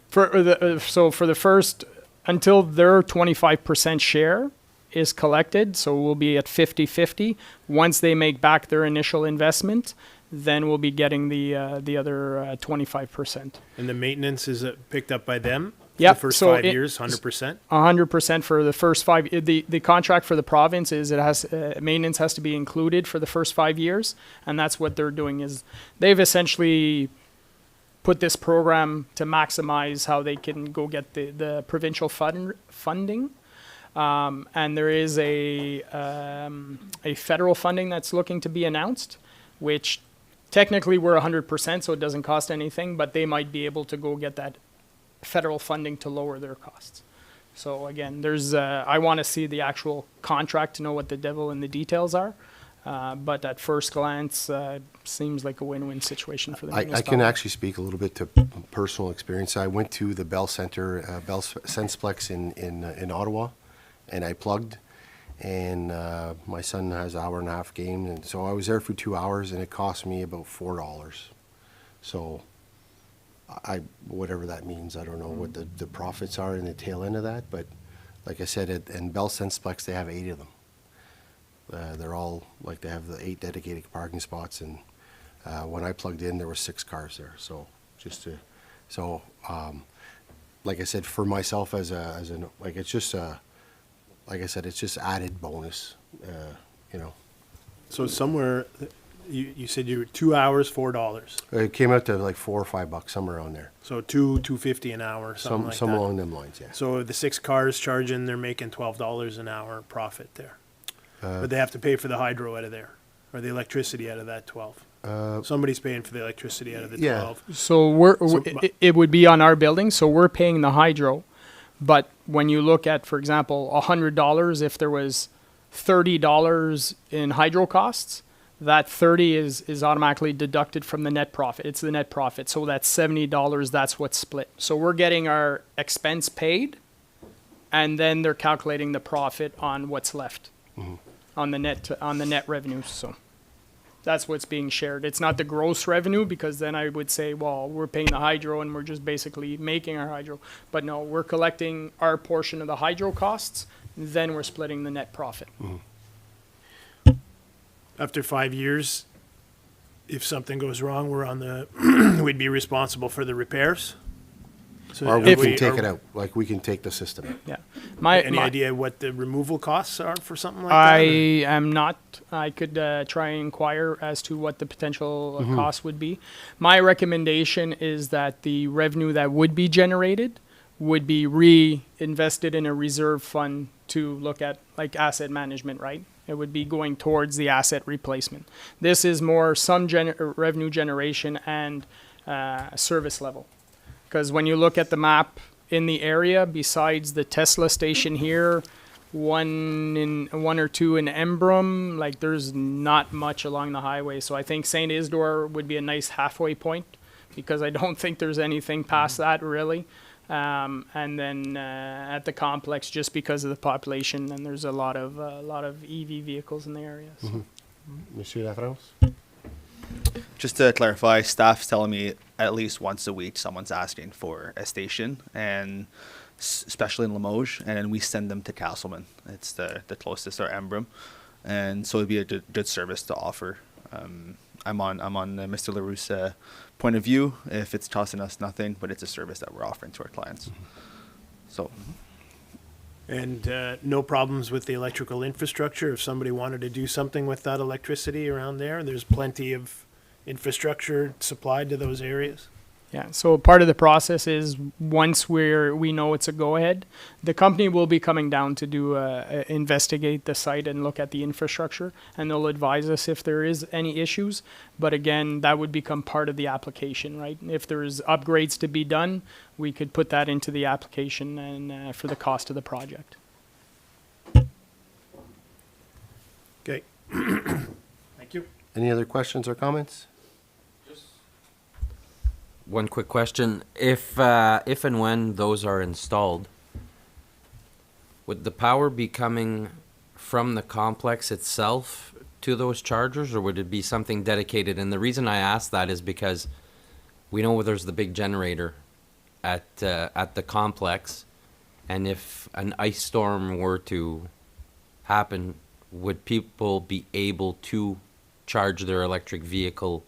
For the first, until their 25% share is collected, so we'll be at 50-50. Once they make back their initial investment, then we'll be getting the other 25%. And the maintenance is picked up by them? Yep. The first So 5 years, 100%? 100% for the first 5. The contract for the province is it has maintenance has to be included for the first 5 years, and that's what they're doing. Is they've essentially put this program to maximize how they can go get the provincial funding. And there is a federal funding that's looking to be announced, which technically we're 100%, so it doesn't cost anything, but they might be able to go get that federal funding to lower their costs. So again, I want to see the actual contract to know what the devil in the details are. But at first glance, seems like a win-win situation for the municipality. I can actually speak a little bit to personal experience. I went to the Bell Center, Bell Sensplex in Ottawa, and I plugged. And my son has an hour-and-a-half game, and so I was there for 2 hours, and it cost me about $4. So, whatever that means, I don't know what the profits are in the tail end of that. But like I said, in Bell Sensplex, they have 8 of them. They're all they have the 8 dedicated parking spots, and when I plugged in, there were 6 cars there. So like I said, for myself it's just like I said, it's just added bonus, So somewhere, you said you were 2 hours, $4. It came out to like $4 or $5, somewhere around there. So $2.50 an hour, something like Some that. along them lines, yeah. So the 6 cars charging, they're making $12 an hour profit there. But they have to pay for the hydro out of there, or the electricity out of that 12. Somebody's paying for the electricity out of the Yeah. 12. So So- it would be on our building, so we're paying the hydro. But when you look at, for example, $100, if there was $30 in hydro costs, that 30 is automatically deducted from the net profit. It's the net profit. So that's $70, that's what's split. So we're getting our expense paid, and then they're calculating the profit on what's left on the net revenue. So that's what's being shared. It's not the gross revenue, because then I would say, well, we're paying the hydro and we're just basically making our hydro. But no, we're collecting our portion of the hydro costs, then we're splitting the net profit. After 5 years, if something goes wrong, we'd be responsible for the repairs. So Or we if can take it out, like we can take the system out. Yeah. Any idea what the removal costs are for something like that? I or- am not. I could try and inquire as to what the potential cost would be. My recommendation is that the revenue that would be generated would be reinvested in a reserve fund to look at like asset management, right? It would be going towards the asset replacement. This is more some revenue generation and service level. Because when you look at the map in the area, besides the Tesla station here, one or two in Embrun, like there's not much along the highway. So I think St. Isidore would be a nice halfway point, because I don't think there's anything past that really. And then at the complex, just because of the population, and there's a lot of EV vehicles in the area. So. Monsieur Lafrance? Just to clarify, staff's telling me at least once a week someone's asking for a station, and especially in Limoges, and then we send them to Castleman. It's the closest, or Embrun, and so it'd be a good service to offer. I'm on Mr. LaRue's point of view. If it's costing us nothing, but it's a service that we're offering to our clients. So. And no problems with the electrical infrastructure. If somebody wanted to do something with that electricity around there, there's plenty of infrastructure supplied to those areas. Yeah, so part of the process is once we know it's a go-ahead, the company will be coming down to do investigate the site and look at the infrastructure, and they'll advise us if there is any issues. But again, that would become part of the application, right? If there's upgrades to be done, we could put that into the application and for the cost of the project. Okay. Thank you. Any other questions or comments? One quick question. If and when those are installed, would the power be coming from the complex itself to those chargers, or would it be something dedicated? And the reason I ask that is because we know there's the big generator at the complex, and if an ice storm were to happen, would people be able to charge their electric vehicle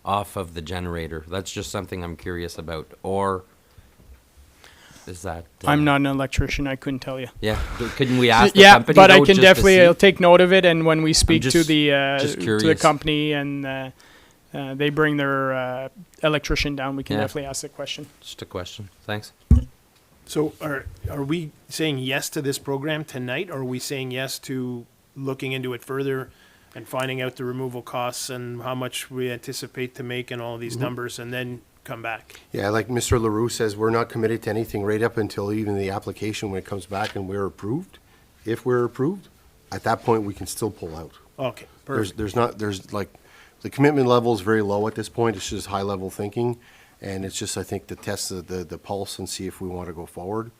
off of the generator? That's just something I'm curious about. Or is that... I'm not an electrician, I couldn't tell you. Yeah, couldn't we ask the Yeah, company? but I though, can just to definitely, see? I'll take note of it, and when we speak to just the curious. company and they bring their electrician down, we can Yeah. definitely ask the question. Just a question. Thanks. So are we saying yes to this program tonight, or are we saying yes to looking into it further and finding out the removal costs and how much we anticipate to make and all these numbers, and then come back? Yeah, like Mr. LaRue says, we're not committed to anything right up until even the application when it comes back and we're approved. If we're approved, at that point, we can still pull out. Okay, perfect. There's like, the commitment level is very low at this point. It's just high-level thinking. And it's just, I think, to test the pulse and see if we want to go forward.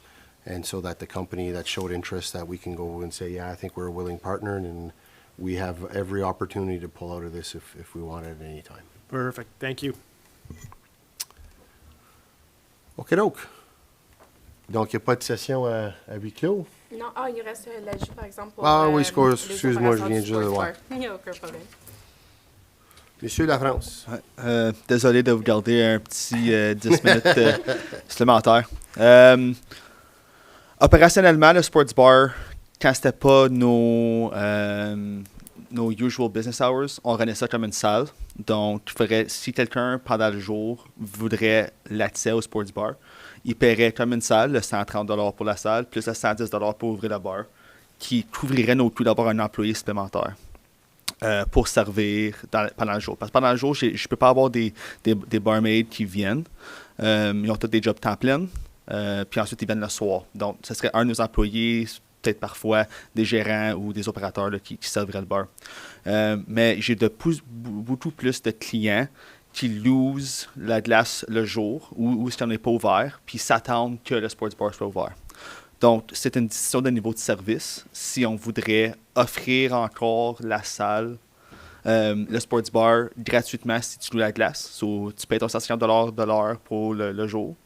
And so that the company that showed interest, that we can go and say, yeah, I think we're a willing partner, and we have every opportunity to pull out of this if we want it at any time. Perfect, thank you. OK, donc. Donc, il n'y a pas de session à huis clos. Non, il reste l'ajout, par exemple, pour Ah oui, les excuse-moi, je opérations viens du juste de le sport voir. sport. Il n'y a aucun problème. Monsieur Lafrance. Désolé de vous garder un petit 10 minutes supplémentaires. Opérationnellement, le Sports Bar, quand c'était pas nos usual business hours, on renaît ça comme une salle. Donc, si quelqu'un, pendant le jour, voudrait l'accès au sports bar, il paierait comme une salle, le 130 $ pour la salle, plus le 110 $ pour ouvrir le bar, qui couvrirait nos coûts d'avoir un employé supplémentaire pour servir pendant le jour. Parce que pendant le jour, je ne peux pas avoir des barmaids qui viennent. Ils ont tous des jobs temps plein. Puis ensuite, ils viennent le soir. Donc, ce serait un de nos employés, peut-être parfois des gérants ou des opérateurs là, qui serviraient le bar. Mais j'ai beaucoup plus de clients qui louent la glace le jour ou si on n'est pas ouvert, puis s'attendent que le sports bar soit ouvert. Donc, c'est une décision de niveau de service. Si on voudrait offrir encore la salle, le sports bar gratuitement si tu loues la glace. So, tu payes ton 150 $ de l'heure pour le jour.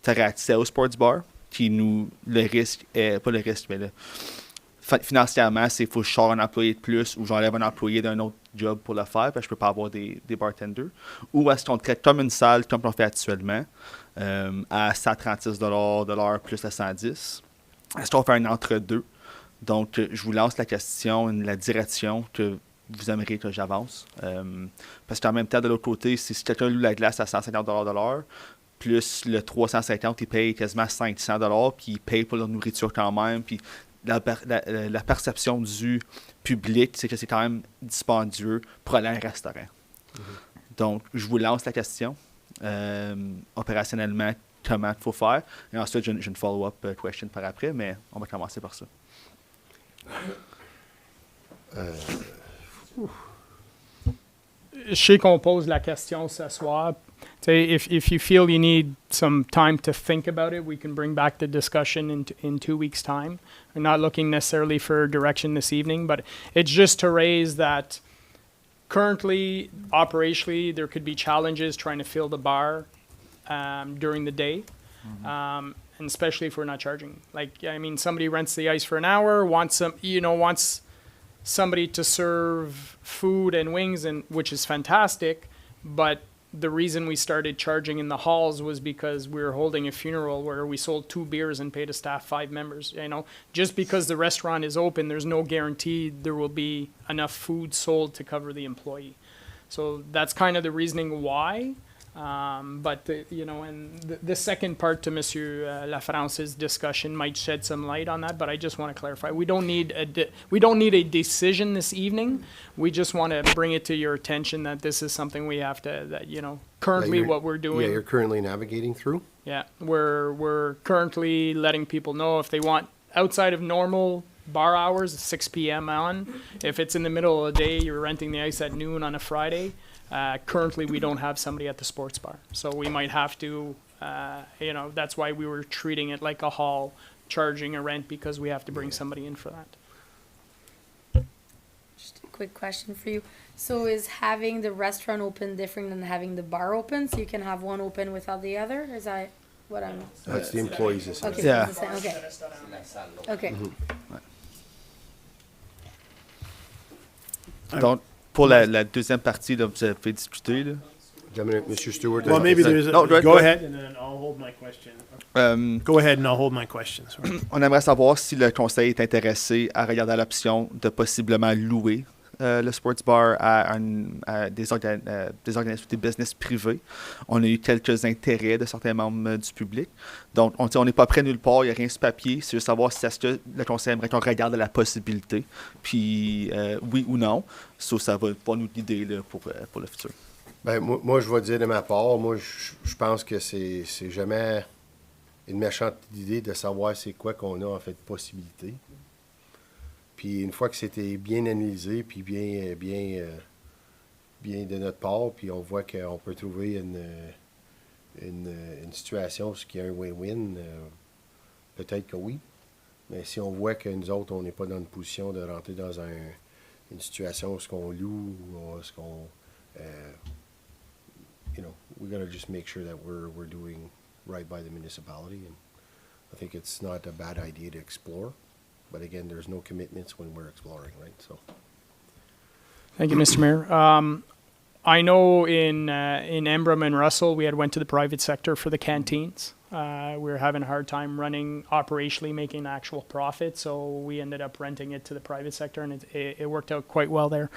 Tu aurais accès au sports bar, qui le risque est, pas le risque, mais financièrement, c'est qu'il faut que je sors un employé de plus ou j'enlève un employé d'un autre job pour le faire, parce que je ne peux pas avoir des bartenders. Ou est-ce qu'on traite comme une salle, comme on fait actuellement, à 136 $ de l'heure plus le 110. Est-ce qu'on fait un entre-deux? Donc, je vous lance la question, la direction que vous aimeriez que j'avance. Parce qu'en même temps, de l'autre côté, si quelqu'un loue la glace à 150 $ de l'heure, plus le 350, il paye quasiment 500 $, puis il paye pour leur nourriture quand même. Puis la perception du public, c'est que c'est quand même dispendieux pour aller à un restaurant. Donc, je vous lance la question. Opérationnellement, comment il faut faire. Et ensuite, j'ai une follow-up question par après, mais on va commencer par ça. Je sais qu'on pose la question ce soir. If you feel you need some time to think about it, we can bring back the discussion in 2 weeks' time. We're not looking necessarily for direction this evening, but it's just to raise that currently, operationally, there could be challenges trying to fill the bar during the day, and especially if we're not charging. Like, I mean, somebody rents the ice for an hour, wants somebody to serve food and wings, and which is fantastic, but the reason we started charging in the halls was because we were holding a funeral where we sold 2 beers and paid a staff 5 members. Just because the restaurant is open, there's no guarantee there will be enough food sold to cover the employee. So that's kind of the reasoning why. But the second part to Monsieur Lafrance's discussion might shed some light on that. But I just want to clarify: we don't need a decision this evening. We just want to bring it to your attention that this is something we have to currently what we're doing. Yeah, you're currently navigating through. Yeah, we're currently letting people know if they want outside of normal bar hours, 6 p.m. on. If it's in the middle of the day, you're renting the ice at noon on a Friday. Currently, we don't have somebody at the sports bar, so we might have to, that's why we were treating it like a hall, charging a rent because we have to bring somebody in for that. Just a quick question for you. So is having the restaurant open different than having the bar open? So you can have one open without the other? Is that what I'm... That's the employees' assessment. Okay, Yeah. so it's the same. Okay. Donc, pour la deuxième partie, là, vous avez discuté. Là. Mr. Stewart. Well, maybe there's a, No, go go ahead. ahead and then I'll hold my question. Um, Go ahead and I'll hold my question. Sorry. On aimerait savoir si le conseil est intéressé à regarder l'option de possiblement louer le sports bar à des organismes, des business privés. On a eu quelques intérêts de certains membres du public. Donc, on n'est pas prêt nulle part, il n'y a rien sur papier. C'est juste savoir si est-ce que le conseil aimerait qu'on regarde la possibilité, puis oui ou non. Ça va nous guider là, pour le futur. Ben, moi, je vais dire de ma part, moi, je pense que c'est jamais une méchante idée de savoir c'est quoi qu'on a en fait de possibilités. Puis une fois que c'était bien analysé, puis bien de notre part, puis on voit qu'on peut trouver une situation où il y a un win-win, peut-être que oui. Mais si on voit que nous autres, on n'est pas dans une position de rentrer dans une situation où ce qu'on loue, ou où ce qu'on... we got to just make sure that we're doing right by the municipality. And I think it's not a bad idea to explore. But again, there's no commitments when we're exploring, right? So. Thank you, Mr. Mayor. I know in Embrun and Russell, we had went to the private sector for the canteens. We were having a hard time running operationally, making actual profit, so we ended up renting it to the private sector, and it worked out quite well there.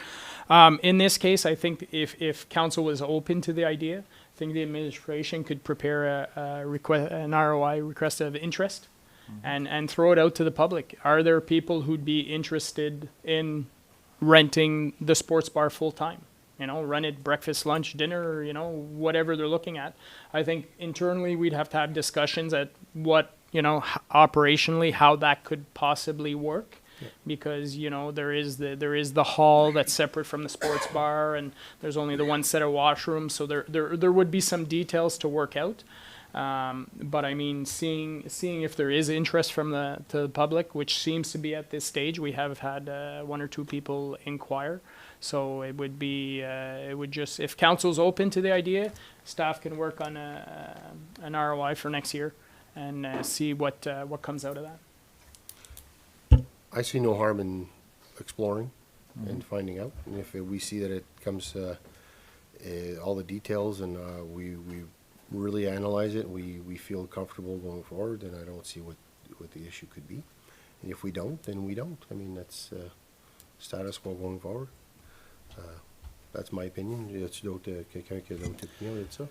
In this case, I think if council was open to the idea, I think the administration could prepare an ROI, request of interest, and throw it out to the public. Are there people who'd be interested in renting the sports bar full time? Run it breakfast, lunch, dinner, whatever they're looking at. I think internally we'd have to have discussions at what, operationally, how that could possibly work. Yeah. Because, there is the hall that's separate from the sports bar, and there's only the one set of washrooms, so there would be some details to work out. But I mean, seeing if there is interest from the public, which seems to be at this stage, we have had one or two people inquire. So it would be, if council's open to the idea, staff can work on an ROI for next year and see what comes out of that. I see no harm in exploring and finding out. And if we see that it comes, all the details and we really analyze it, we feel comfortable going forward, then I don't see what the issue could be. And if we don't, then we don't. I mean, that's status quo going forward. That's my opinion. Y a-t-il quelqu'un qui a d'autres opinions de ça?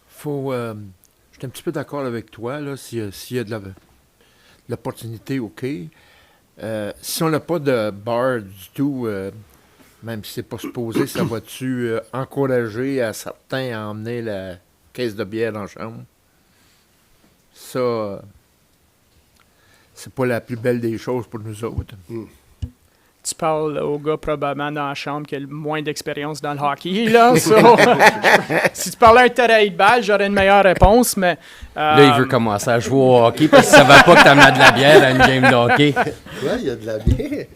Je suis un petit peu d'accord avec toi, là, s'il y a de l'opportunité, OK. Si on n'a pas de bar du tout, même si c'est pas supposé, ça va-tu encourager à certains à emmener la caisse de bière dans la chambre? Ça, c'est pas la plus belle des choses pour nous autres. Tu parles au gars probablement dans la chambre qui a le moins d'expérience dans le hockey, là. Si tu parlais à un terrain de balle, j'aurais une meilleure réponse, mais... Là, il veut commencer à jouer au hockey parce qu'il ne savait pas que tu amenais de la bière à une game de hockey. Ouais, il y a de la bière.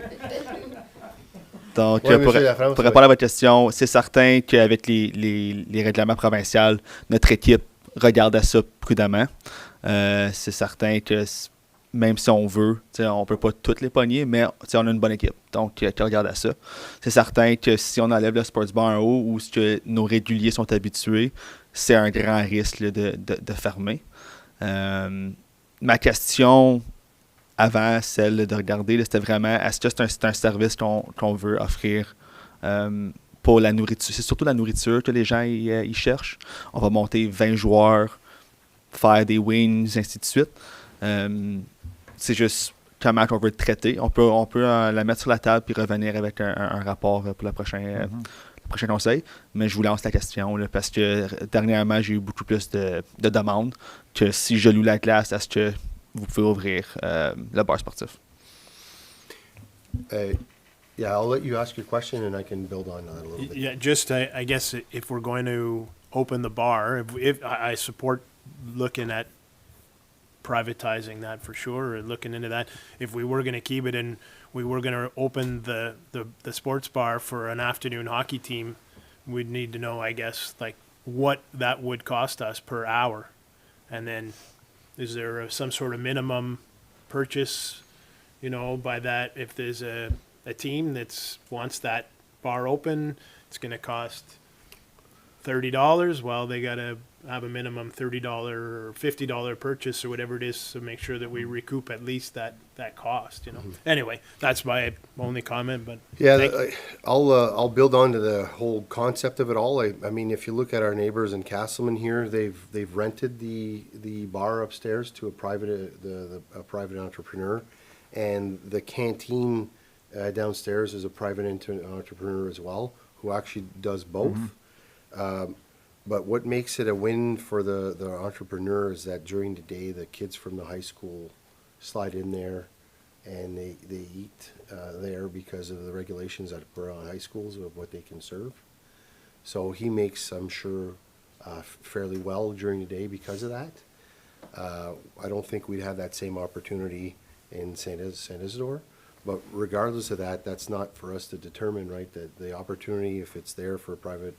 Donc, Ouais, pour répondre à votre question, c'est certain qu'avec les règlements provinciaux, notre équipe regarde à ça prudemment. C'est certain que même si on veut, on ne peut pas toutes les pogner, mais on a une bonne équipe. Donc, qui regarde à ça. C'est certain que si on enlève le sports bar en haut où ce que nos réguliers sont habitués, c'est un grand risque là, de fermer. Ma question avant celle de regarder, là, c'était vraiment, est-ce que c'est un service qu'on veut offrir pour la nourriture? C'est surtout la nourriture que les gens ils cherchent. On va monter 20 joueurs, faire des wings, ainsi de suite. C'est juste comment on veut le traiter. On peut la mettre sur la table puis revenir avec un rapport pour le prochain conseil. Mais je vous lance la question là, parce que dernièrement, j'ai eu beaucoup plus de demandes que si je loue la glace, est-ce que vous pouvez ouvrir le bar sportif? Yeah, I'll let you ask your question and I can build on that a little bit. Yeah, just I guess if we're going to open the bar, if I support looking at privatizing that for sure, or looking into that. If we were going to keep it and we were going to open the sports bar for an afternoon hockey team, we'd need to know, I guess, like what that would cost us per hour. And then is there some sort of minimum purchase, by that? If there's a team that wants that bar open, it's going to cost $30. Well, they got to have a minimum $30 or $50 purchase or whatever it is to make sure that we recoup at least that cost. Anyway, that's my only comment. But yeah, I'll build on to the whole concept of it all. I mean, if you look at our neighbors in Castleman here, they've rented the bar upstairs to a private a private entrepreneur, and the canteen downstairs is a private entrepreneur as well, who actually does both. But what makes it a win for the entrepreneur is that during the day, the kids from the high school slide in there and they eat there because of the regulations that are on high schools of what they can serve. So he makes, I'm sure, fairly well during the day because of that. I don't think we'd have that same opportunity in St. Isidore. But regardless of that, that's not for us to determine, right? The opportunity, if it's there for a private,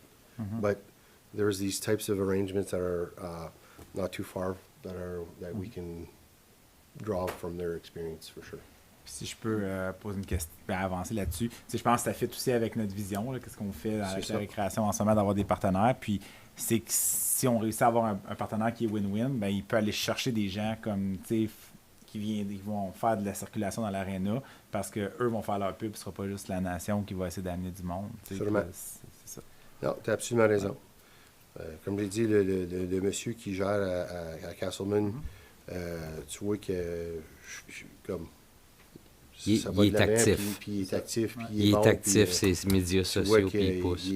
but there's these types of arrangements that are not too far that we can draw from their experience for sure. Si je peux poser une question, avancer là-dessus. Je pense que ça fit aussi avec notre vision, qu'est-ce qu'on fait avec la récréation en ce moment, d'avoir des partenaires. Puis c'est que si on réussit à avoir un partenaire qui est win-win, ben, il peut aller chercher des gens comme qui vont faire de la circulation dans l'aréna parce qu'eux vont faire leur pub, ce ne sera pas juste la nation qui va essayer d'amener du monde. Sûrement. C'est ça. Non, tu as absolument raison. Comme j'ai dit, le monsieur qui gère à Castleman, tu vois que comme Il ça va est de l'avant, actif. Puis il est actif. Puis Il est bon, actif, puis, ses médias tu vois sociaux, puis il pousse.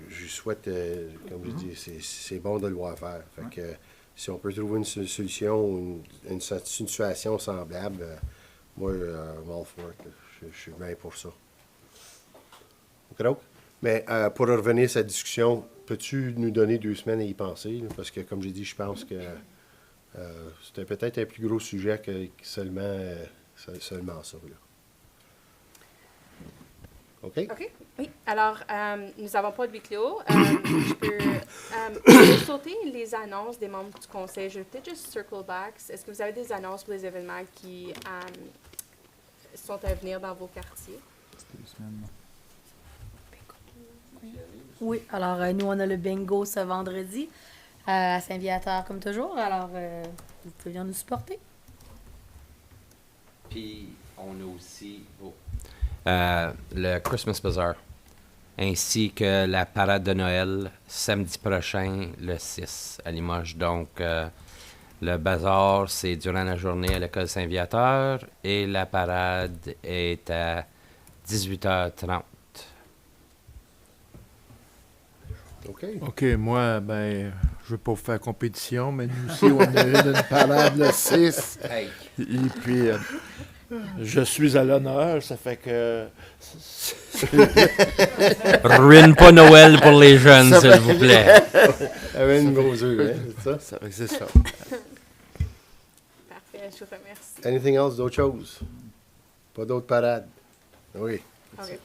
Je souhaite, comme je dis, c'est bon de le voir faire. Fait que, si on peut trouver une solution ou une situation semblable, moi, I'm all for it. Je suis bien pour ça. OK, donc? Mais pour revenir à cette discussion, peux-tu nous donner 2 semaines à y penser? Là? Parce que, comme j'ai dit, je pense que c'était peut-être un plus gros sujet que seulement ça. Là. OK? OK. Oui. Alors, nous n'avons pas de huis clos. Je peux sauter les annonces des membres du conseil. Je vais peut-être juste circle back. Est-ce que vous avez des annonces pour les événements qui sont à venir dans vos quartiers? C'est 2 semaines. Oui, alors nous, on a le bingo ce vendredi à Saint-Viateur, comme toujours. Alors, vous pouvez venir nous supporter. Puis, on a aussi le Christmas Bazaar, ainsi que la parade de Noël samedi prochain, le 6, à Limoges. Donc, le bazar, c'est durant la journée à l'école Saint-Viateur et la parade est à 18h30. OK, moi, ben, je veux pas vous faire compétition, mais nous aussi, on a une parade le 6. Hey. Et puis, je suis à l'honneur, ça fait que... Ruine pas Noël pour les jeunes, s'il vous plaît. Avec une grosse œuf, hein, c'est ça? C'est ça. Parfait, je vous remercie. Anything else, d'autres choses? Pas d'autres parades? Oui. OK.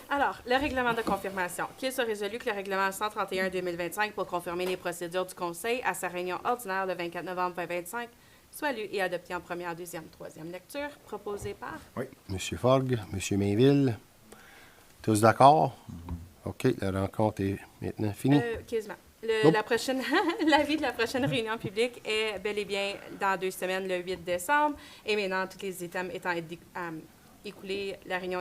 Alors, le règlement de confirmation. Qu'il soit résolu que le règlement 131-2025 pour confirmer les procédures du Conseil à sa réunion ordinaire le 24 novembre 2025 soit lu et adopté en première, deuxième, troisième lecture, proposé par... Oui. Monsieur Fogg, Monsieur Mainville, tous d'accord? OK, la rencontre est maintenant finie. Excuse-moi. Nope. L'avis de la prochaine réunion publique est bel et bien dans 2 semaines, le 8 décembre. Et maintenant, tous les items étant écoulés, la réunion